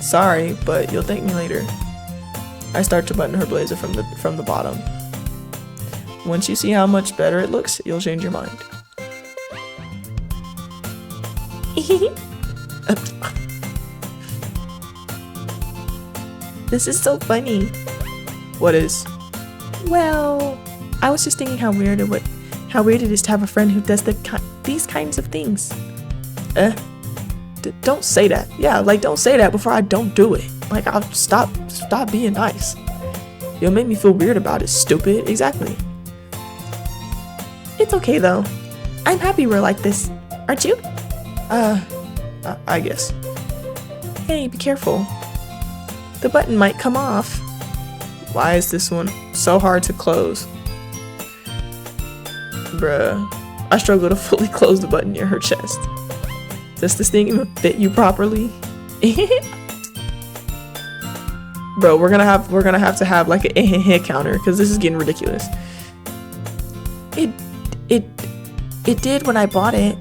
Sorry, but you'll thank me later. I start to button her blazer from the bottom. Once you see how much better it looks, you'll change your mind. This is so funny. What is? Well, I was just thinking how weird it is to have a friend who does these kinds of things. Don't say that. Yeah, like don't say that before I don't do it. Like I'll stop being nice. You'll make me feel weird about it, stupid. Exactly. It's okay though. I'm happy we're like this. Aren't you? I guess. Hey, be careful. The button might come off. Why is this one so hard to close? Bruh, I struggle to fully close the button near her chest. Does this thing even fit you properly? Bro, we're gonna have to have like an EHEHE counter because this is getting ridiculous. It did when I bought it.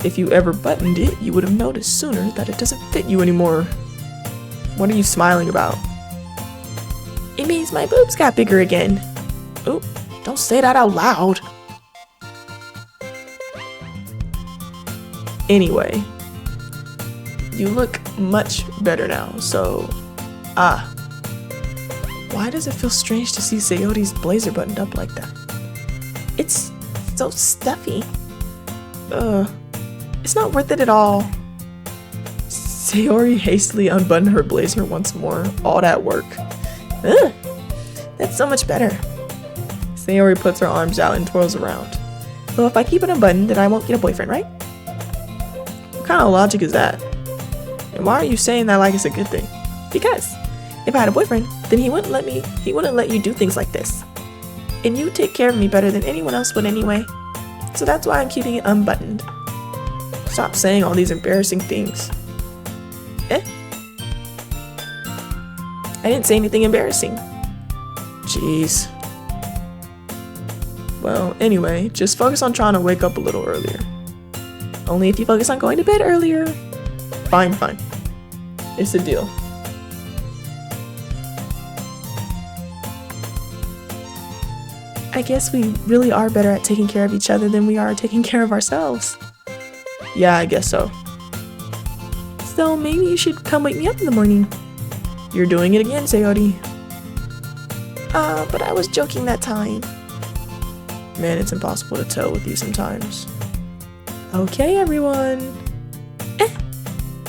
If you ever buttoned it, you would have noticed sooner that it doesn't fit you anymore. What are you smiling about? It means my boobs got bigger again. Oh, don't say that out loud. Anyway, you look much better now, so... Why does it feel strange to see Sayori's blazer buttoned up like that? It's so stuffy. It's not worth it at all. Sayori hastily unbuttoned her blazer once more. All that work. That's so much better. Sayori puts her arms out and twirls around. So if I keep it unbuttoned, then I won't get a boyfriend, right? What kind of logic is that? And why are you saying that like it's a good thing? Because if I had a boyfriend, then he wouldn't let you do things like this. And you take care of me better than anyone else would anyway. So that's why I'm keeping it unbuttoned. Stop saying all these embarrassing things. I didn't say anything embarrassing. Jeez. Well, anyway, just focus on trying to wake up a little earlier. Only if you focus on going to bed earlier. Fine. It's a deal. I guess we really are better at taking care of each other than we are taking care of ourselves. Yeah, I guess so. So maybe you should come wake me up in the morning. You're doing it again, Sayori. But I was joking that time. Man, it's impossible to tell with you sometimes. Okay, everyone.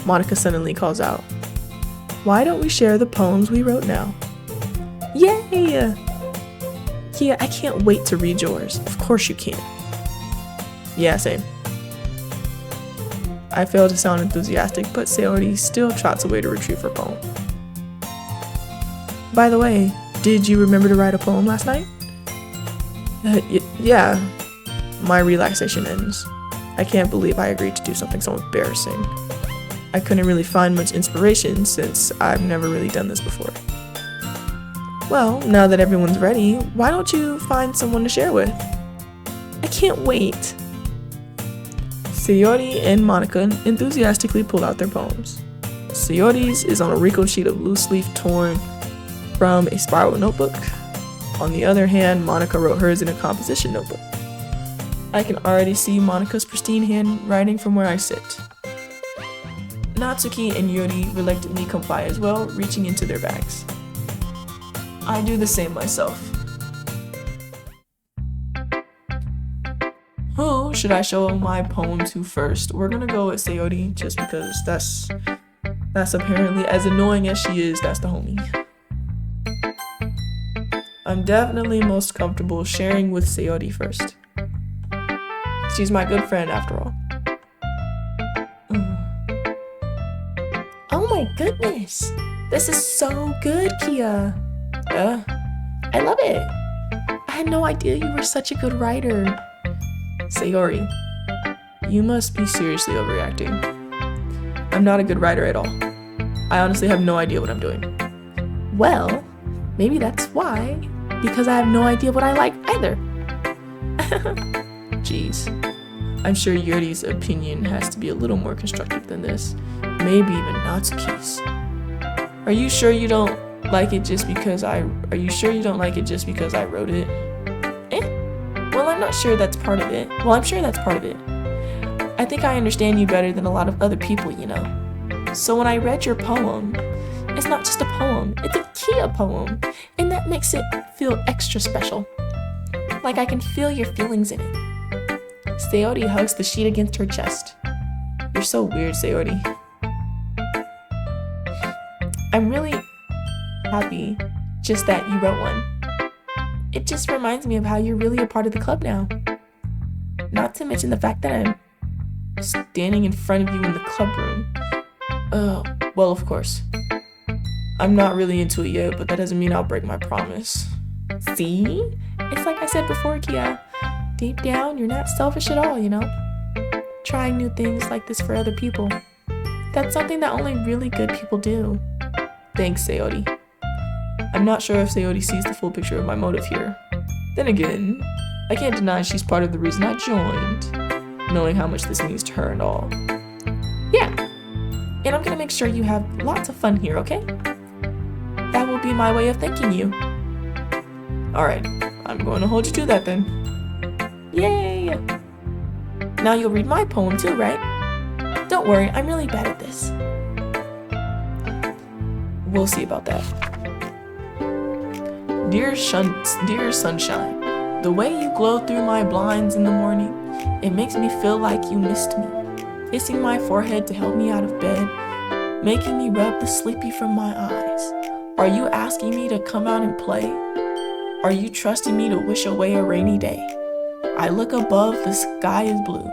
Monica suddenly calls out. Why don't we share the poems we wrote now? Yay! Yeah, I can't wait to read yours. Of course you can. Yeah, same. I fail to sound enthusiastic, but Sayori still trots away to retrieve her poem. By the way, did you remember to write a poem last night? Yeah. My relaxation ends. I can't believe I agreed to do something so embarrassing. I couldn't really find much inspiration since I've never really done this before. Well, now that everyone's ready, why don't you find someone to share with? I can't wait. Sayori and Monica enthusiastically pulled out their poems. Sayori's is on a wrinkled sheet of loose leaf torn from a spiral notebook. On the other hand, Monica wrote hers in a composition notebook. I can already see Monica's pristine handwriting from where I sit. Natsuki and Yuri reluctantly comply as well, reaching into their bags. I do the same myself. should I show my poem to first? We're gonna go with Sayori, just because that's apparently, as annoying as she is, that's the homie. I'm definitely most comfortable sharing with Sayori first. She's my good friend after all. Oh my goodness! This is so good, Kia! I love it! I had no idea you were such a good writer. Sayori, you must be seriously overreacting. I'm not a good writer at all. I honestly have no idea what I'm doing. Well, maybe that's why. Because I have no idea what I like either. Jeez. I'm sure Yuri's opinion has to be a little more constructive than this. Maybe even Natsuki's. Are you sure you don't like it just because I wrote it? Well, I'm not sure that's part of it. Well, I'm sure that's part of it. I think I understand you better than a lot of other people, you know. So when I read your poem, it's not just a poem, it's a Kia poem. And that makes it feel extra special. Like I can feel your feelings in it. Sayori hugs the sheet against her chest. You're so weird, Sayori. I'm really happy just that you wrote one. It just reminds me of how you're really a part of the club now. Not to mention the fact that I'm standing in front of you in the club room. Well, of course. I'm not really into it yet, but that doesn't mean I'll break my promise. See? It's like I said before, Kia. Deep down, you're not selfish at all, you know? Trying new things like this for other people. That's something that only really good people do. Thanks, Sayori. I'm not sure if Sayori sees the full picture of my motive here. Then again, I can't deny she's part of the reason I joined, knowing how much this means to her and all. Yeah, and I'm gonna make sure you have lots of fun here, okay? That will be my way of thanking you. Alright, I'm going to hold you to that then. Yay! Now you'll read my poem too, right? Don't worry, I'm really bad at this. We'll see about that. Dear sunshine, the way you glow through my blinds in the morning, it makes me feel like you missed me. Kissing my forehead to help me out of bed, making me rub the sleepy from my eyes. Are you asking me to come out and play? Are you trusting me to wish away a rainy day? I look above, the sky is blue.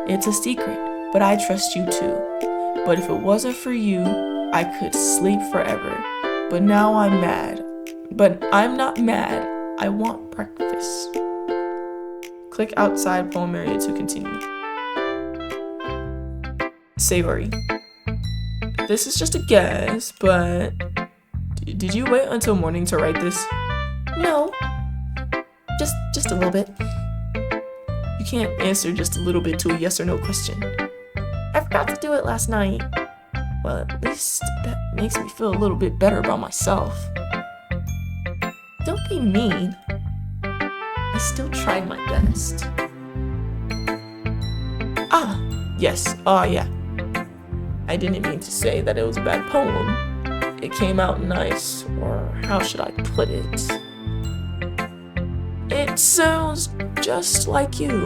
It's a secret, but I trust you too. But if it wasn't for you, I could sleep forever. But now I'm mad. But I'm not mad. I want breakfast. Click outside poem area to continue. Sayori. This is just a guess, but did you wait until morning to write this? No. Just a little bit. You can't answer just a little bit to a yes or no question. I forgot to do it last night. Well, at least that makes me feel a little bit better about myself. Don't be mean. I still tried my best. Yes. Yeah. I didn't mean to say that it was a bad poem. It came out nice, or how should I put it? It sounds just like you.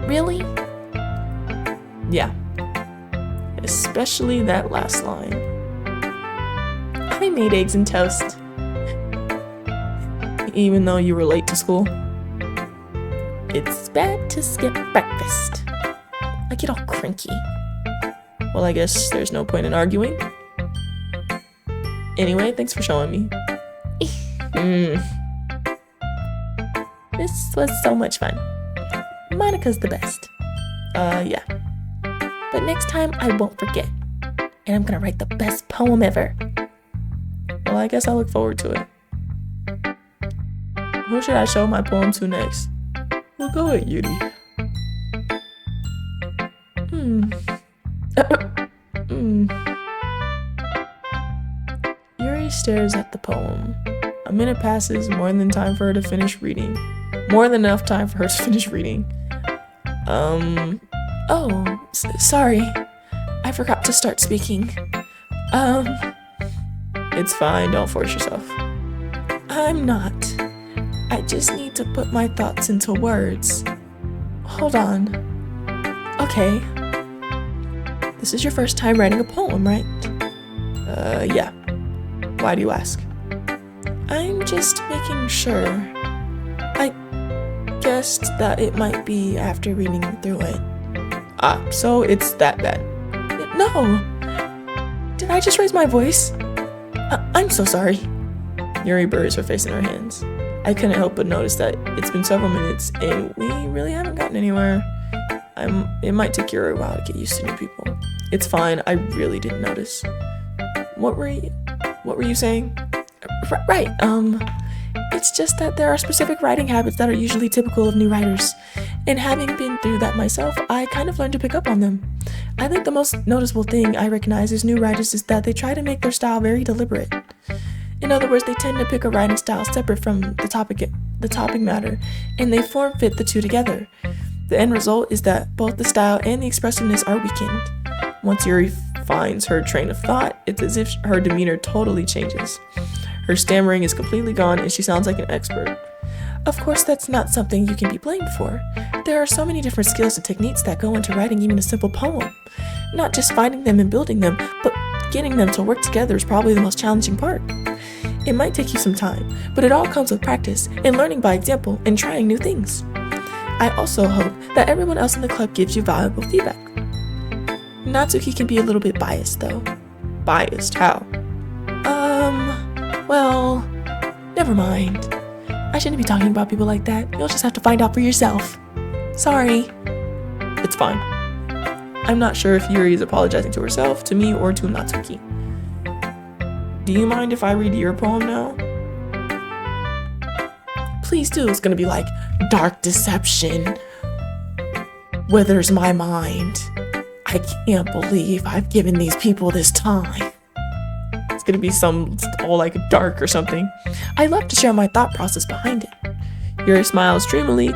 Really? Yeah. Especially that last line. I made eggs and toast. Even though you were late to school. It's bad to skip breakfast. I get all cranky. Well, I guess there's no point in arguing. Anyway, thanks for showing me. This was so much fun. Monica's the best. Yeah. But next time I won't forget. And I'm gonna write the best poem ever. Well, I guess I look forward to it. Who should I show my poem to next? We'll go with Yuri. Yuri stares at the poem. A minute passes, more than time for her to finish reading. More than enough time for her to finish reading. Sorry. I forgot to start speaking. It's fine, don't force yourself. I'm not. I just need to put my thoughts into words. Hold on. Okay. This is your first time writing a poem, right? Yeah. Why do you ask? I'm just making sure. I guessed that it might be after reading through it. Ah, so it's that bad. No! Did I just raise my voice? I'm so sorry. Yuri buries her face in her hands. I couldn't help but notice that it's been several minutes and we really haven't gotten anywhere. It might take Yuri a while to get used to new people. It's fine, I really didn't notice. What were you saying? Right, it's just that there are specific writing habits that are usually typical of new writers. And having been through that myself, I kind of learned to pick up on them. I think the most noticeable thing I recognize as new writers is that they try to make their style very deliberate. In other words, they tend to pick a writing style separate from the topic matter, and they form fit the two together. The end result is that both the style and the expressiveness are weakened. Once Yuri finds her train of thought, it's as if her demeanor totally changes. Her stammering is completely gone and she sounds like an expert. Of course, that's not something you can be blamed for. There are so many different skills and techniques that go into writing even a simple poem. Not just finding them and building them, but getting them to work together is probably the most challenging part. It might take you some time, but it all comes with practice and learning by example and trying new things. I also hope that everyone else in the club gives you valuable feedback. Natsuki can be a little bit biased though. Biased? How? Well, never mind. I shouldn't be talking about people like that. You'll just have to find out for yourself. Sorry. It's fine. I'm not sure if Yuri is apologizing to herself, to me, or to Natsuki. Do you mind if I read your poem now? Please do. It's gonna be like, dark deception withers my mind. I can't believe I've given these people this time. It's gonna be some all like dark or something. I love to share my thought process behind it. Yuri smiles dreamily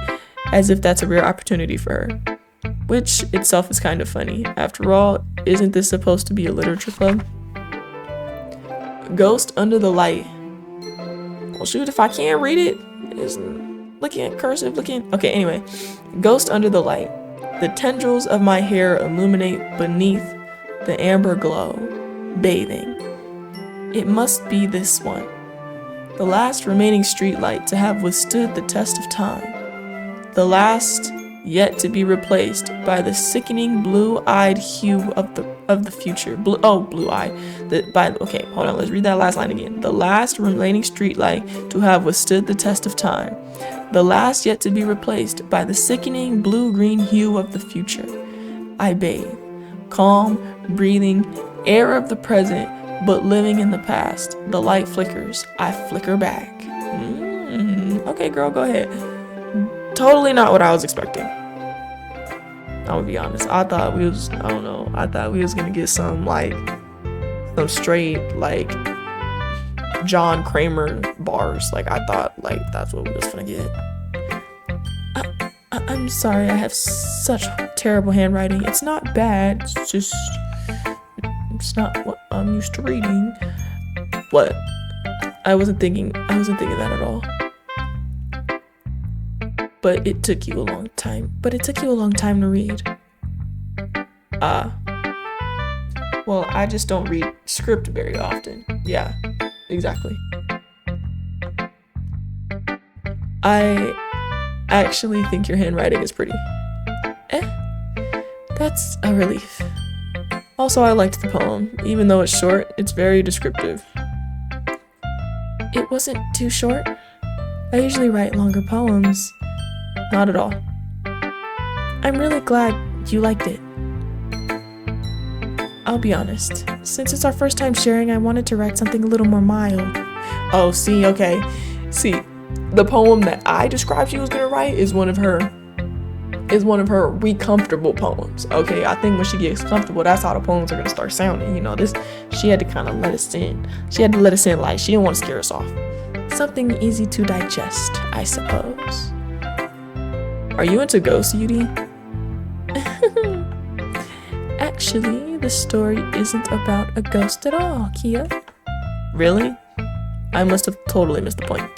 as if that's a rare opportunity for her, which itself is kind of funny. After all, isn't this supposed to be a literature club? Ghost under the light. Well, shoot, if I can't read it, it's looking at cursive, okay, anyway. Ghost under the light. The tendrils of my hair illuminate beneath the amber glow, bathing. It must be this one, the last remaining streetlight to have withstood the test of time, the last yet to be replaced by the sickening blue-eyed hue of the future. Blue-eyed. Okay, hold on, let's read that last line again. The last remaining streetlight to have withstood the test of time, the last yet to be replaced by the sickening blue-green hue of the future. I bathe, calm, breathing, air of the present, but living in the past. The light flickers. I flicker back. Okay, girl, go ahead. Totally not what I was expecting. I'm gonna be honest. I thought we was gonna get some straight like John Kramer bars. Like I thought like that's what we was gonna get. I'm sorry, I have such terrible handwriting. It's not bad, it's not what I'm used to reading. What? I wasn't thinking that at all. But it took you a long time to read. Well, I just don't read script very often. Yeah, exactly. I actually think your handwriting is pretty. That's a relief. Also, I liked the poem. Even though it's short, it's very descriptive. It wasn't too short. I usually write longer poems. Not at all. I'm really glad you liked it. I'll be honest. Since it's our first time sharing, I wanted to write something a little more mild. Oh, see, okay. See, the poem that I described she was gonna write is one of her re-comfortable poems. Okay, I think when she gets comfortable, that's how the poems are gonna start sounding. You know, she had to kind of let us in. She had to let us in like she didn't want to scare us off. Something easy to digest, I suppose. Are you into ghosts, Yuri? Actually, the story isn't about a ghost at all, Kia. Really? I must have totally missed the point.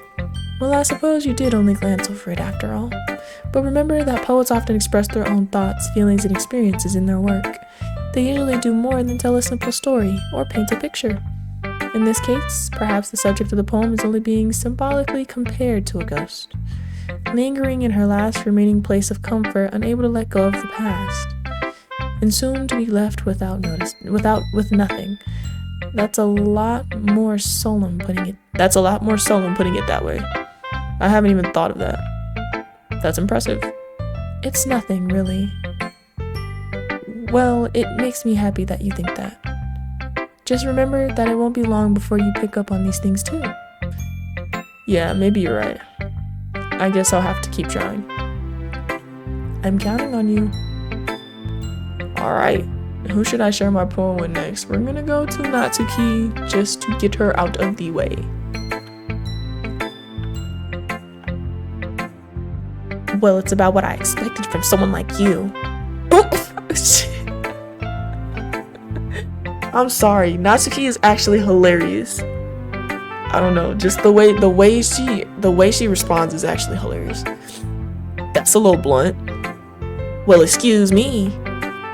Well, I suppose you did only glance over it after all. But remember that poets often express their own thoughts, feelings, and experiences in their work. They usually do more than tell a simple story or paint a picture. In this case, perhaps the subject of the poem is only being symbolically compared to a ghost, lingering in her last remaining place of comfort, unable to let go of the past, and soon to be left with nothing. That's a lot more solemn putting it that way. I haven't even thought of that. That's impressive. It's nothing, really. Well, it makes me happy that you think that. Just remember that it won't be long before you pick up on these things too. Yeah, maybe you're right. I guess I'll have to keep trying. I'm counting on you. Alright, who should I share my poem with next? We're gonna go to Natsuki just to get her out of the way. Well, it's about what I expected from someone like you. I'm sorry, Natsuki is actually hilarious. I don't know, just the way she responds is actually hilarious. That's a little blunt. Well, excuse me.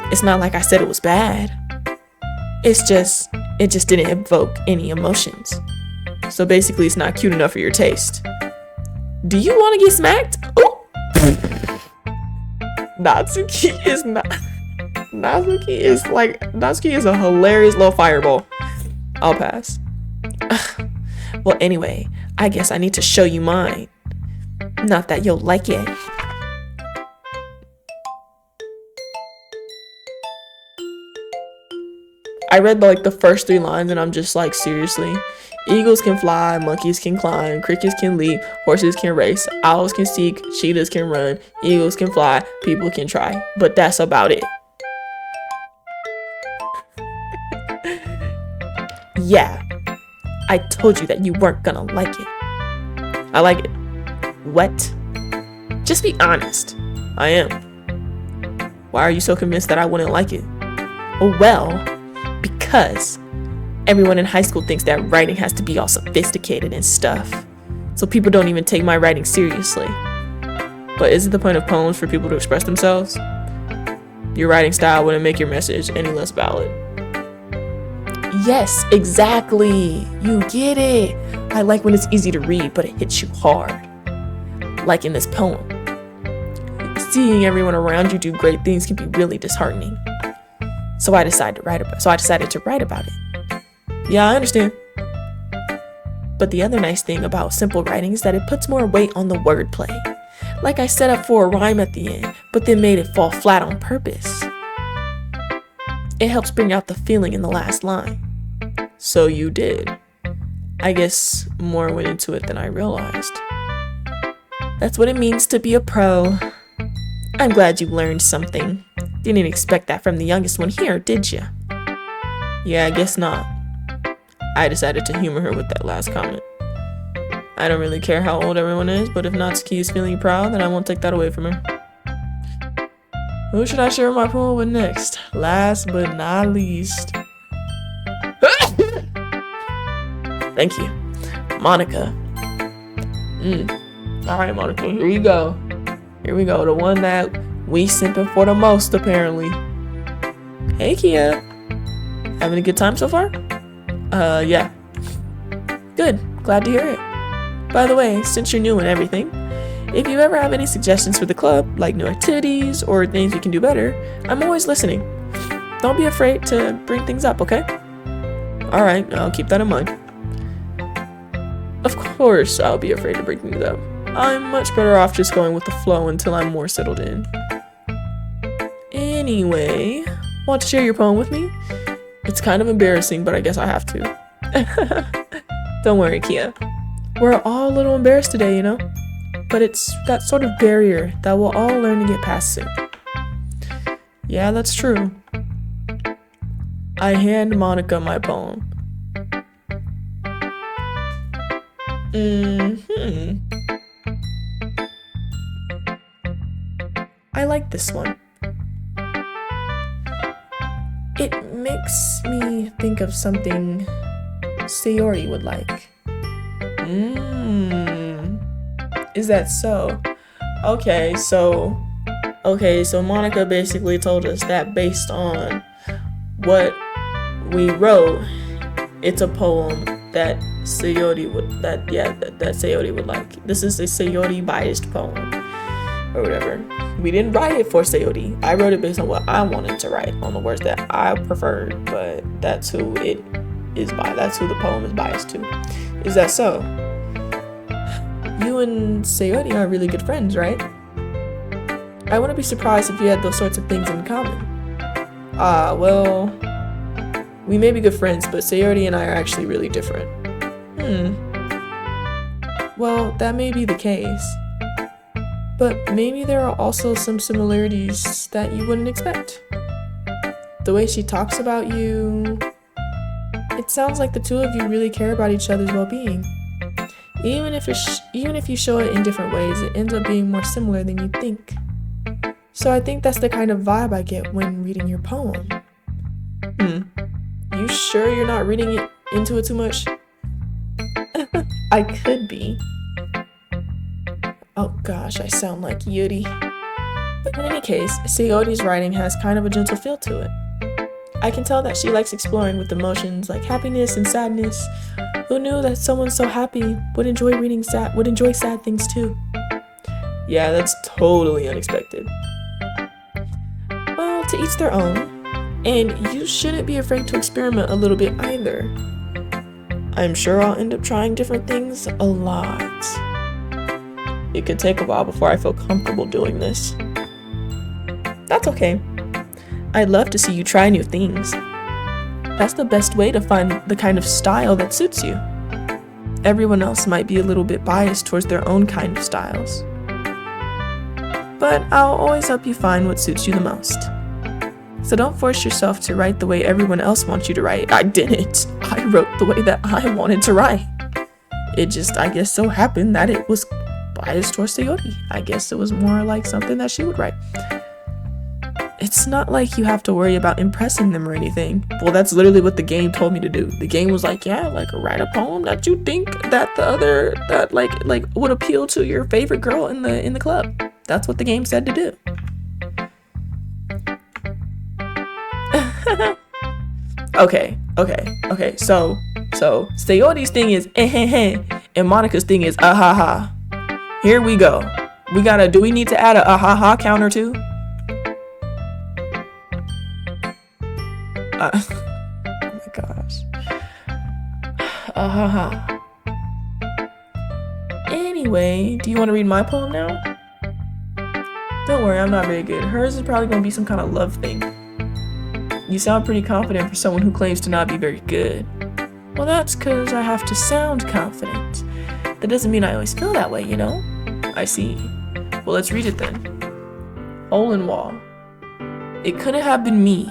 It's not like I said it was bad. It just didn't evoke any emotions. So basically, it's not cute enough for your taste. Do you want to get smacked? Oh. Natsuki is a hilarious little fireball. I'll pass. Well, anyway, I guess I need to show you mine. Not that you'll like it. I read the first 3 lines and I'm just like, seriously? Eagles can fly, monkeys can climb, crickets can leap, horses can race, owls can seek, cheetahs can run, eagles can fly, people can try. But that's about it. Yeah, I told you that you weren't gonna like it. I like it. What? Just be honest. I am. Why are you so convinced that I wouldn't like it? Oh, well, because everyone in high school thinks that writing has to be all sophisticated and stuff. So people don't even take my writing seriously. But is it the point of poems for people to express themselves? Your writing style wouldn't make your message any less valid. Yes, exactly. You get it. I like when it's easy to read, but it hits you hard. Like in this poem. Seeing everyone around you do great things can be really disheartening. So I decided to write about it. Yeah, I understand. But the other nice thing about simple writing is that it puts more weight on the wordplay. Like I set up for a rhyme at the end, but then made it fall flat on purpose. It helps bring out the feeling in the last line. So you did. I guess more went into it than I realized. That's what it means to be a pro. I'm glad you learned something. Didn't expect that from the youngest one here, did you? Yeah, I guess not. I decided to humor her with that last comment. I don't really care how old everyone is, but if Natsuki is feeling proud, then I won't take that away from her. Who should I share my poem with next? Last but not least. Thank you. Monica. Alright, Monica, here we go. The one that we simping for the most, apparently. Hey, Kia. Having a good time so far? Yeah. Good. Glad to hear it. By the way, since you're new and everything, if you ever have any suggestions for the club, like new activities or things we can do better, I'm always listening. Don't be afraid to bring things up, okay? Alright, I'll keep that in mind. Of course, I'll be afraid to bring things up. I'm much better off just going with the flow until I'm more settled in. Anyway, want to share your poem with me? It's kind of embarrassing, but I guess I have to. Don't worry, Kia. We're all a little embarrassed today, you know? But it's that sort of barrier that we'll all learn to get past soon. Yeah, that's true. I hand Monica my poem. I like this one. It makes me think of something Sayori would like. Is that so? Okay, so Monica basically told us that based on what we wrote, it's a poem that Sayori would like. This is a Sayori biased poem or whatever. We didn't write it for Sayori. I wrote it based on what I wanted to write, on the words that I preferred, but that's who it is by. That's who the poem is biased to. Is that so? You and Sayori are really good friends, right? I wouldn't be surprised if you had those sorts of things in common. Well, we may be good friends, but Sayori and I are actually really different. Well, that may be the case. But maybe there are also some similarities that you wouldn't expect. The way she talks about you, it sounds like the two of you really care about each other's well-being. Even if you show it in different ways, it ends up being more similar than you think. So I think that's the kind of vibe I get when reading your poem. You sure you're not reading into it too much? I could be. Oh gosh, I sound like Yuri. But in any case, Sayori's writing has kind of a gentle feel to it. I can tell that she likes exploring with emotions like happiness and sadness. Who knew that someone so happy would enjoy sad things too? Yeah, that's totally unexpected. Well, to each their own, and you shouldn't be afraid to experiment a little bit either. I'm sure I'll end up trying different things a lot. It could take a while before I feel comfortable doing this. That's okay. I'd love to see you try new things. That's the best way to find the kind of style that suits you. Everyone else might be a little bit biased towards their own kind of styles. But I'll always help you find what suits you the most. So don't force yourself to write the way everyone else wants you to write. I didn't. I wrote the way that I wanted to write. It just, I guess, so happened that it was biased towards Sayori. I guess it was more like something that she would write. It's not like you have to worry about impressing them or anything. Well, that's literally what the game told me to do. The game was like, yeah, like write a poem that you think that like would appeal to your favorite girl in the club. That's what the game said to do. Okay. So Sayori's thing is EHEHE and Monica's thing is ahaha. Here we go. Do we need to add a ahaha counter too? Oh my gosh. Ahaha. Anyway, do you want to read my poem now? Don't worry, I'm not very good. Hers is probably going to be some kind of love thing. You sound pretty confident for someone who claims to not be very good. Well, that's because I have to sound confident. That doesn't mean I always feel that way, you know? I see. Well, let's read it then. Hole in wall. It couldn't have been me.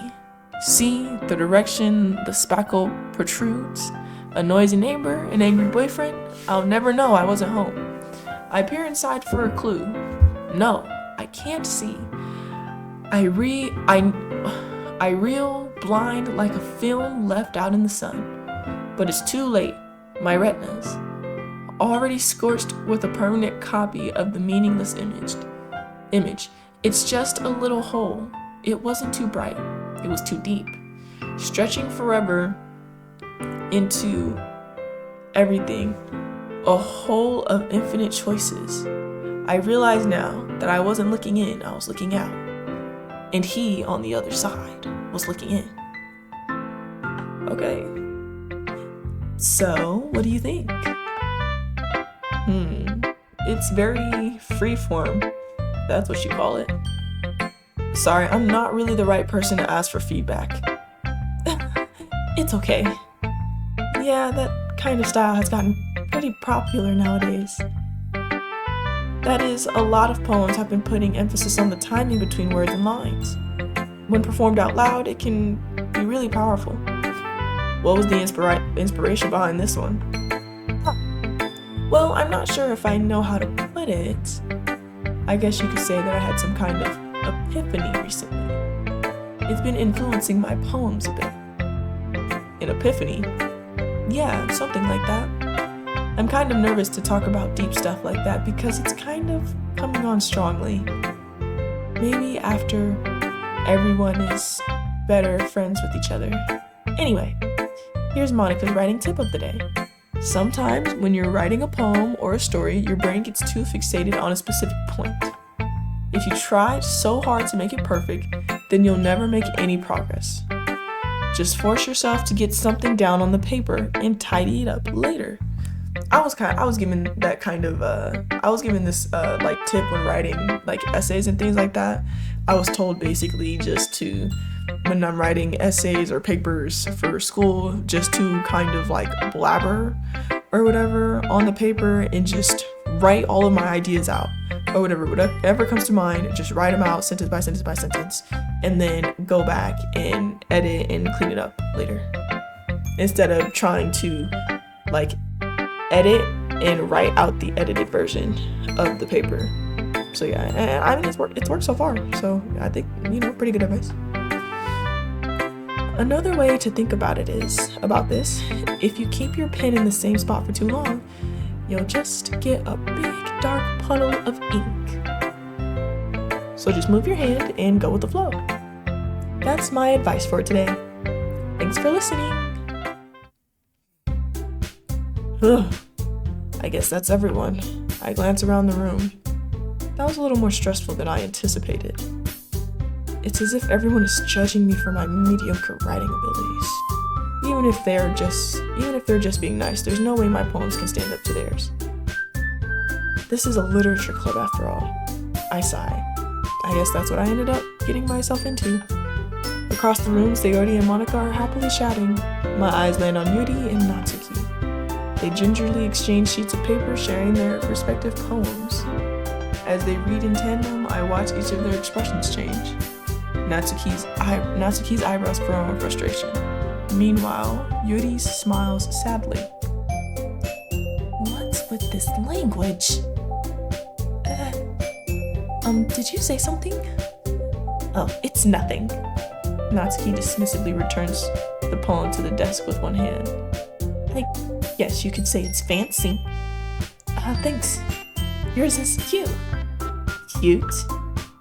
See the direction the spackle protrudes. A noisy neighbor, an angry boyfriend. I'll never know I wasn't home. I peer inside for a clue. No, I can't see. I reel blind like a film left out in the sun. But it's too late. My retinas, already scorched with a permanent copy of the meaningless image. It's just a little hole. It wasn't too bright. It was too deep. Stretching forever into everything. A hole of infinite choices. I realize now that I wasn't looking in, I was looking out. And he, on the other side, was looking in. Okay. So, what do you think? It's very freeform. That's what you call it. Sorry, I'm not really the right person to ask for feedback. It's okay. Yeah, that kind of style has gotten pretty popular nowadays. That is, a lot of poems have been putting emphasis on the timing between words and lines. When performed out loud, it can be really powerful. What was the inspiration behind this one? Well, I'm not sure if I know how to put it. I guess you could say that I had some kind of epiphany recently. It's been influencing my poems a bit. An epiphany? Yeah, something like that. I'm kind of nervous to talk about deep stuff like that because it's kind of coming on strongly. Maybe after everyone is better friends with each other. Anyway, here's Monica's writing tip of the day. Sometimes when you're writing a poem or a story, your brain gets too fixated on a specific point. If you try so hard to make it perfect, then you'll never make any progress. Just force yourself to get something down on the paper and tidy it up later. I was given this like tip when writing like essays and things like that. I was told basically just to, when I'm writing essays or papers for school, just to kind of like blabber or whatever on the paper and just write all of my ideas out or whatever comes to mind, just write them out sentence by sentence by sentence, and then go back and edit and clean it up later, instead of trying to like edit and write out the edited version of the paper. So yeah, and I mean it's worked so far, so I think, pretty good advice. Another way to think about this, if you keep your pen in the same spot for too long, you'll just get a big dark puddle of ink. So just move your hand and go with the flow. That's my advice for today. Thanks for listening. I guess that's everyone. I glance around the room. That was a little more stressful than I anticipated. It's as if everyone is judging me for my mediocre writing abilities. Even if they're just being nice, there's no way my poems can stand up to theirs. This is a literature club after all. I sigh. I guess that's what I ended up getting myself into. Across the room, Sayori and Monica are happily chatting. My eyes land on Yuri and Natsuki. They gingerly exchange sheets of paper, sharing their respective poems. As they read in tandem, I watch each of their expressions change. Natsuki's eyebrows furrow in frustration. Meanwhile, Yuri smiles sadly. What's with this language? Did you say something? Oh, it's nothing. Natsuki dismissively returns the poem to the desk with one hand. I guess you could say it's fancy. Thanks. Yours is cute. Cute?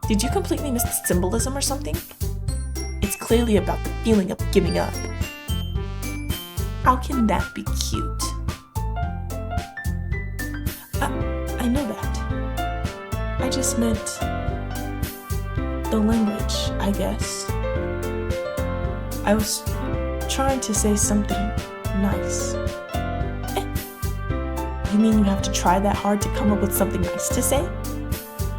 Did you completely miss the symbolism or something? It's clearly about the feeling of giving up. How can that be cute? I know that. I just meant the language, I guess. I was trying to say something nice. You mean you have to try that hard to come up with something nice to say?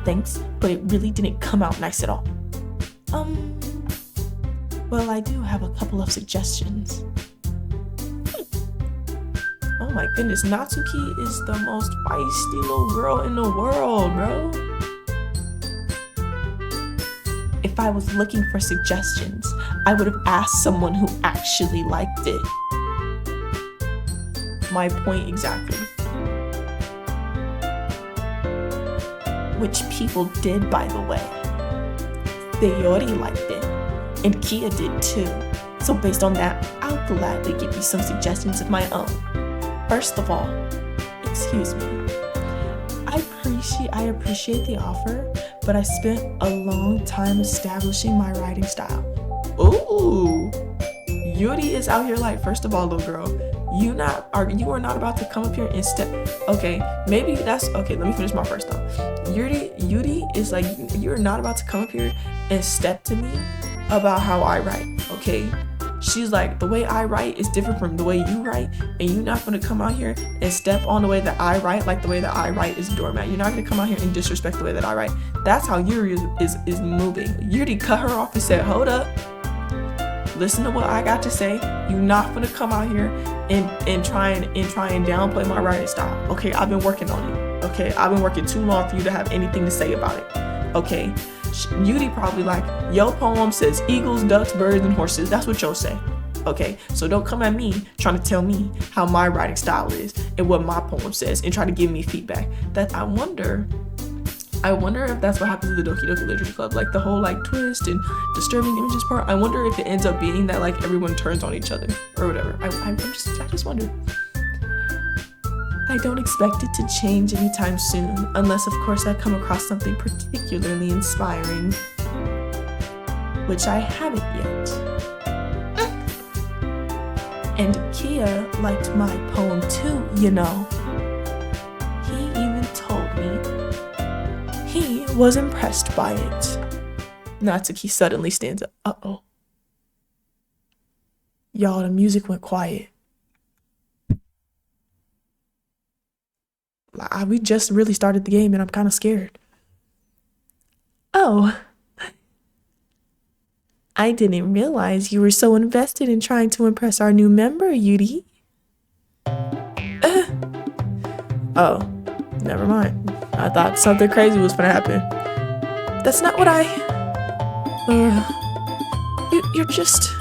Thanks, but it really didn't come out nice at all. Well, I do have a couple of suggestions. Oh my goodness, Natsuki is the most feisty little girl in the world, bro. If I was looking for suggestions, I would have asked someone who actually liked it. My point exactly. Which people did, by the way. Sayori liked it, and Kia did too. So based on that, I'll gladly give you some suggestions of my own. First of all, excuse me. I appreciate the offer, but I spent a long time establishing my writing style. Ooh, Yuri is out here like, first of all, little girl, you are not about to come up here and step. Okay, maybe that's okay. Let me finish my first thought. Yuri is like, you're not about to come up here and step to me about how I write. Okay, she's like, the way I write is different from the way you write, and you're not gonna come out here and step on the way that I write like the way that I write is a doormat. You're not gonna come out here and disrespect the way that I write. That's how Yuri is moving. Yuri cut her off and said, hold up. Listen to what I got to say. You're not gonna come out here and try and downplay my writing style. Okay, I've been working on it. Okay, I've been working too long for you to have anything to say about it. Okay, Yuri probably like, your poem says eagles, ducks, birds, and horses. That's what you'll say. Okay, so don't come at me trying to tell me how my writing style is and what my poem says and try to give me feedback. That I wonder if that's what happens to the Doki Doki Literature Club, like the whole like twist and disturbing images part. I wonder if it ends up being that like everyone turns on each other or whatever. I just wonder. I don't expect it to change anytime soon, unless of course I come across something particularly inspiring, which I haven't yet. And Kia liked my poem too, you know. He even told me he was impressed by it. Natsuki suddenly stands up. Uh-oh. Y'all, the music went quiet. We just really started the game and I'm kind of scared. Oh. I didn't realize you were so invested in trying to impress our new member, Yuri. Oh, never mind. I thought something crazy was gonna happen. That's not what you're just...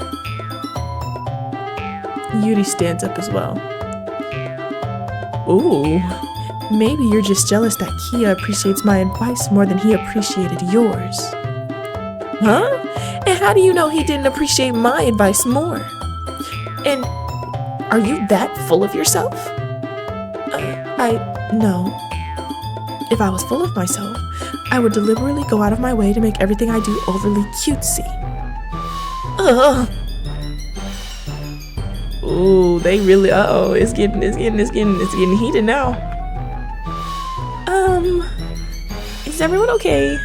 Yuri stands up as well. Ooh, maybe you're just jealous that Kia appreciates my advice more than he appreciated yours. Huh? And how do you know he didn't appreciate my advice more? And are you that full of yourself? No. If I was full of myself, I would deliberately go out of my way to make everything I do overly cutesy. Ugh. Ooh, they really, uh-oh, it's getting heated now. Is everyone okay?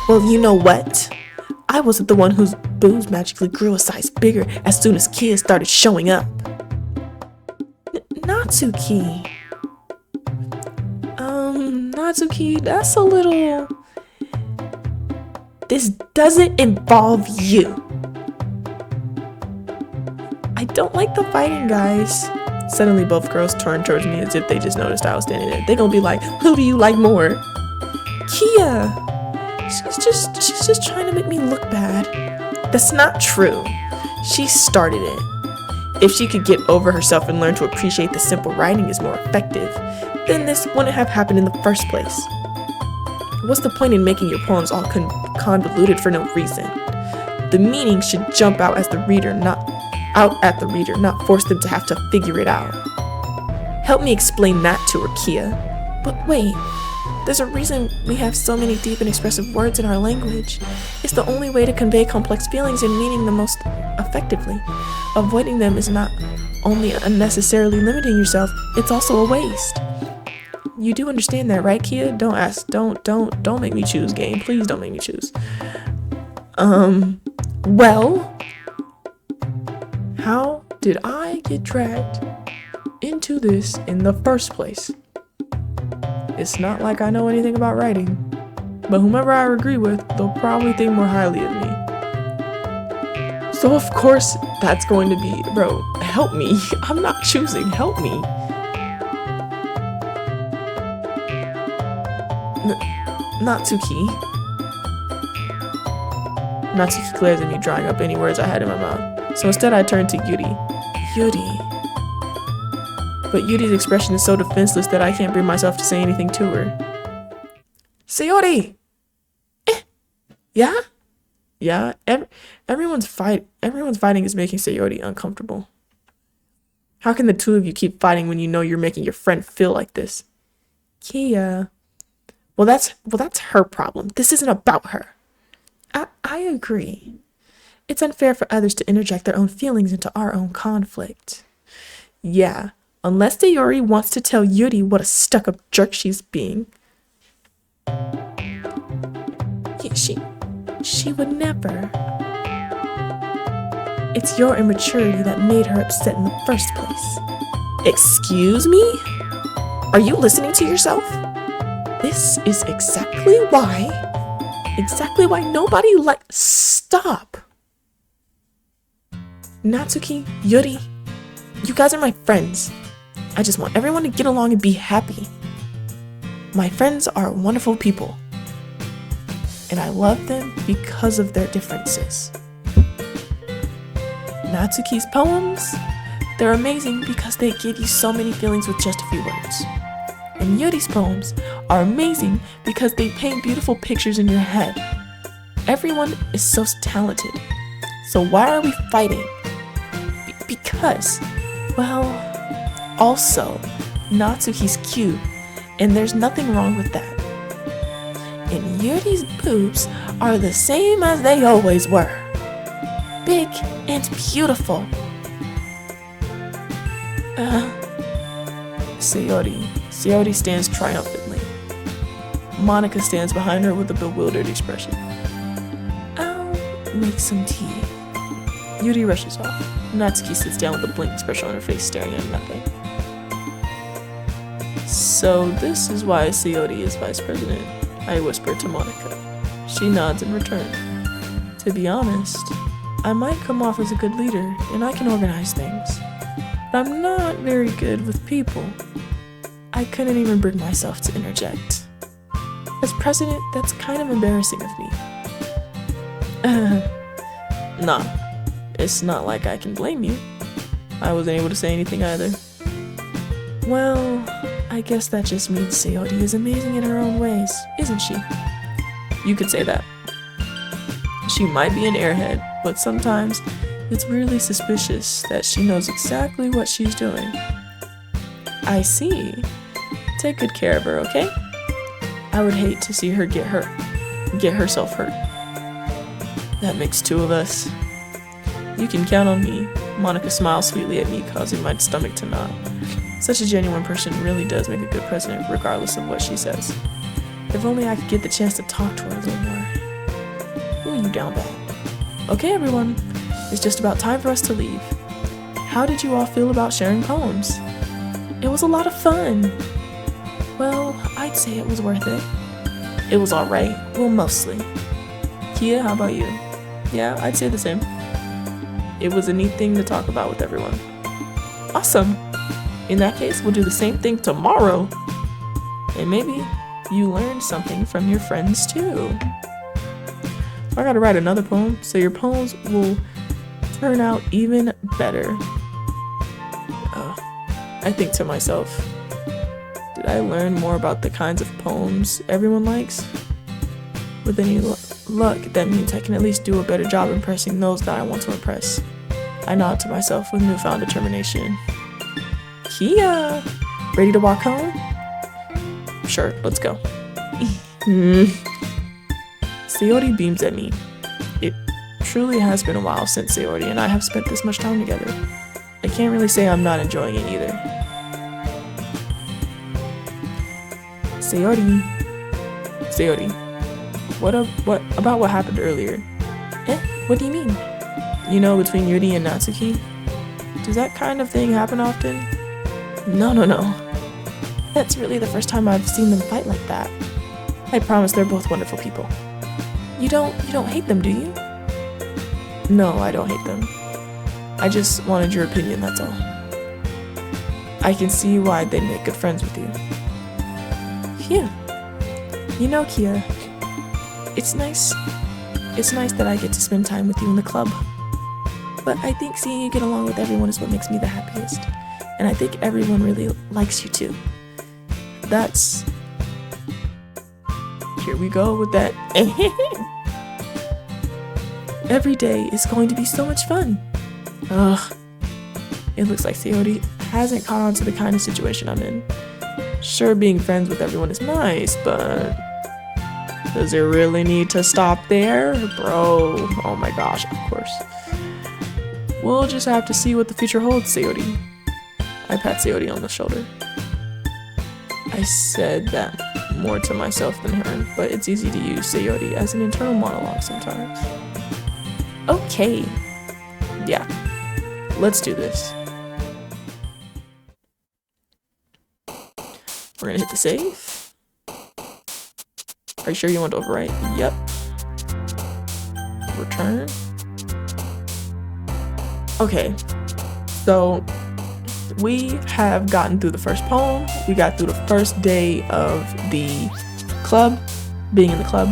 Well, you know what? I wasn't the one whose boobs magically grew a size bigger as soon as Kia started showing up. Natsuki. Natsuki, that's a little... This doesn't involve you. I don't like the fighting, guys. Suddenly both girls turned towards me as if they just noticed I was standing there. They're gonna be like, who do you like more? Kia. She's just trying to make me look bad. That's not true. She started it. If she could get over herself and learn to appreciate the simple writing is more effective, then this wouldn't have happened in the first place. What's the point in making your poems all convoluted for no reason? The meaning should jump out at the reader, not force them to have to figure it out. Help me explain that to her, Kia. But wait, there's a reason we have so many deep and expressive words in our language. It's the only way to convey complex feelings and meaning the most effectively. Avoiding them is not only unnecessarily limiting yourself, it's also a waste. You do understand that, right, Kia? Don't make me choose, game. Please don't make me choose. Well, how did I get dragged into this in the first place? It's not like I know anything about writing, but whomever I agree with, they'll probably think more highly of me. So of course, that's going to be, bro, help me. I'm not choosing, help me. Natsuki. Natsuki glares at me, drawing up any words I had in my mouth. So instead I turned to Yuri. Yuri. But Yuri's expression is so defenseless that I can't bring myself to say anything to her. Sayori! Yeah? Yeah? Everyone's fighting is making Sayori uncomfortable. How can the two of you keep fighting when you know you're making your friend feel like this? Kia. Well, that's her problem. This isn't about her. I agree. It's unfair for others to interject their own feelings into our own conflict. Yeah, unless Sayori wants to tell Yuri what a stuck-up jerk she's being. She would never. It's your immaturity that made her upset in the first place. Excuse me? Are you listening to yourself? This is exactly why nobody stop. Natsuki, Yuri, you guys are my friends. I just want everyone to get along and be happy. My friends are wonderful people, and I love them because of their differences. Natsuki's poems, they're amazing because they give you so many feelings with just a few words. And Yuri's poems are amazing because they paint beautiful pictures in your head. Everyone is so talented. So why are we fighting? Because, well, also, Natsuki's cute, and there's nothing wrong with that. And Yuri's boobs are the same as they always were. Big and beautiful. Sayori stands triumphantly. Monica stands behind her with a bewildered expression. I'll make some tea. Yuri rushes off. Natsuki sits down with a blank expression on her face, staring at nothing. So this is why Sayori is vice president, I whispered to Monica. She nods in return. To be honest, I might come off as a good leader, and I can organize things. But I'm not very good with people. I couldn't even bring myself to interject. As president, that's kind of embarrassing of me. Nah, it's not like I can blame you. I wasn't able to say anything either. Well, I guess that just means Sayori is amazing in her own ways, isn't she? You could say that. She might be an airhead, but sometimes it's weirdly suspicious that she knows exactly what she's doing. I see. Take good care of her, okay? I would hate to see her get herself hurt. That makes two of us. You can count on me. Monica smiles sweetly at me, causing my stomach to knot. Such a genuine person really does make a good president, regardless of what she says. If only I could get the chance to talk to her a little more. Ooh, you down bad. Okay, everyone. It's just about time for us to leave. How did you all feel about sharing poems? It was a lot of fun. Well, I'd say it was worth it. It was alright. Well, mostly. Kia, how about you? Yeah, I'd say the same. It was a neat thing to talk about with everyone. Awesome! In that case, we'll do the same thing tomorrow. And maybe you learned something from your friends too. I gotta write another poem, so your poems will turn out even better. I think to myself, did I learn more about the kinds of poems everyone likes? With any luck, that means I can at least do a better job impressing those that I want to impress. I nod to myself with newfound determination. Kia! Ready to walk home? Sure, let's go. Sayori beams at me. It truly has been a while since Sayori and I have spent this much time together. I can't really say I'm not enjoying it either. Sayori, what about what happened earlier? What do you mean? You know, between Yuri and Natsuki? Does that kind of thing happen often? No. That's really the first time I've seen them fight like that. I promise they're both wonderful people. You don't hate them, do you? No, I don't hate them. I just wanted your opinion, that's all. I can see why they'd make good friends with you. Yeah. You know, Kia, it's nice that I get to spend time with you in the club. But I think seeing you get along with everyone is what makes me the happiest. And I think everyone really likes you too. That's... Here we go with that. Every day is going to be so much fun. Ugh. It looks like Sayori hasn't caught on to the kind of situation I'm in. Sure, being friends with everyone is nice, but... does it really need to stop there? Bro, oh my gosh, of course. We'll just have to see what the future holds, Sayori. I pat Sayori on the shoulder. I said that more to myself than her, but it's easy to use Sayori as an internal monologue sometimes. Okay. Yeah. Let's do this. We're gonna hit the save. Are you sure you want to overwrite? Yep. Return. Okay. So we have gotten through the first poem. We got through the first day of the club, being in the club.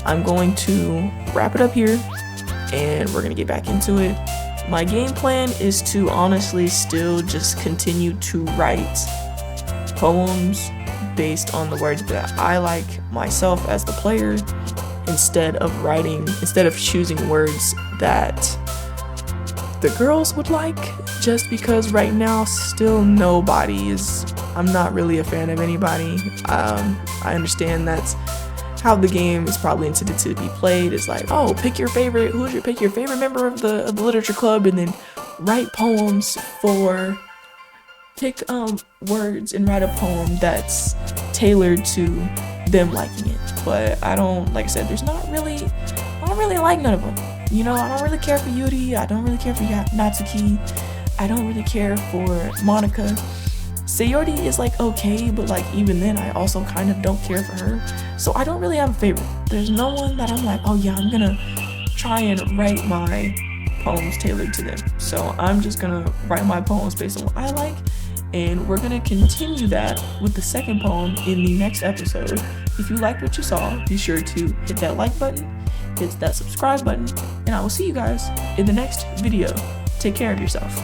I'm going to wrap it up here and we're gonna get back into it. My game plan is to honestly still just continue to write poems based on the words that I like myself as the player, instead of choosing words that the girls would like, just because right now still nobody is I'm not really a fan of anybody. I understand that's how the game is probably intended to be played. It's like, oh, pick your favorite member of the literature club, and then write poems for pick words and write a poem that's tailored to them liking it. But I don't, like I said, I don't really like none of them. You know, I don't really care for Yuri. I don't really care for Natsuki. I don't really care for Monica. Sayori is like okay, but like even then I also kind of don't care for her. So I don't really have a favorite. There's no one that I'm like, oh yeah, I'm gonna try and write my poems tailored to them. So I'm just gonna write my poems based on what I like, and we're gonna continue that with the second poem in the next episode. If you liked what you saw, be sure to hit that like button, hit that subscribe button, and I will see you guys in the next video. Take care of yourself.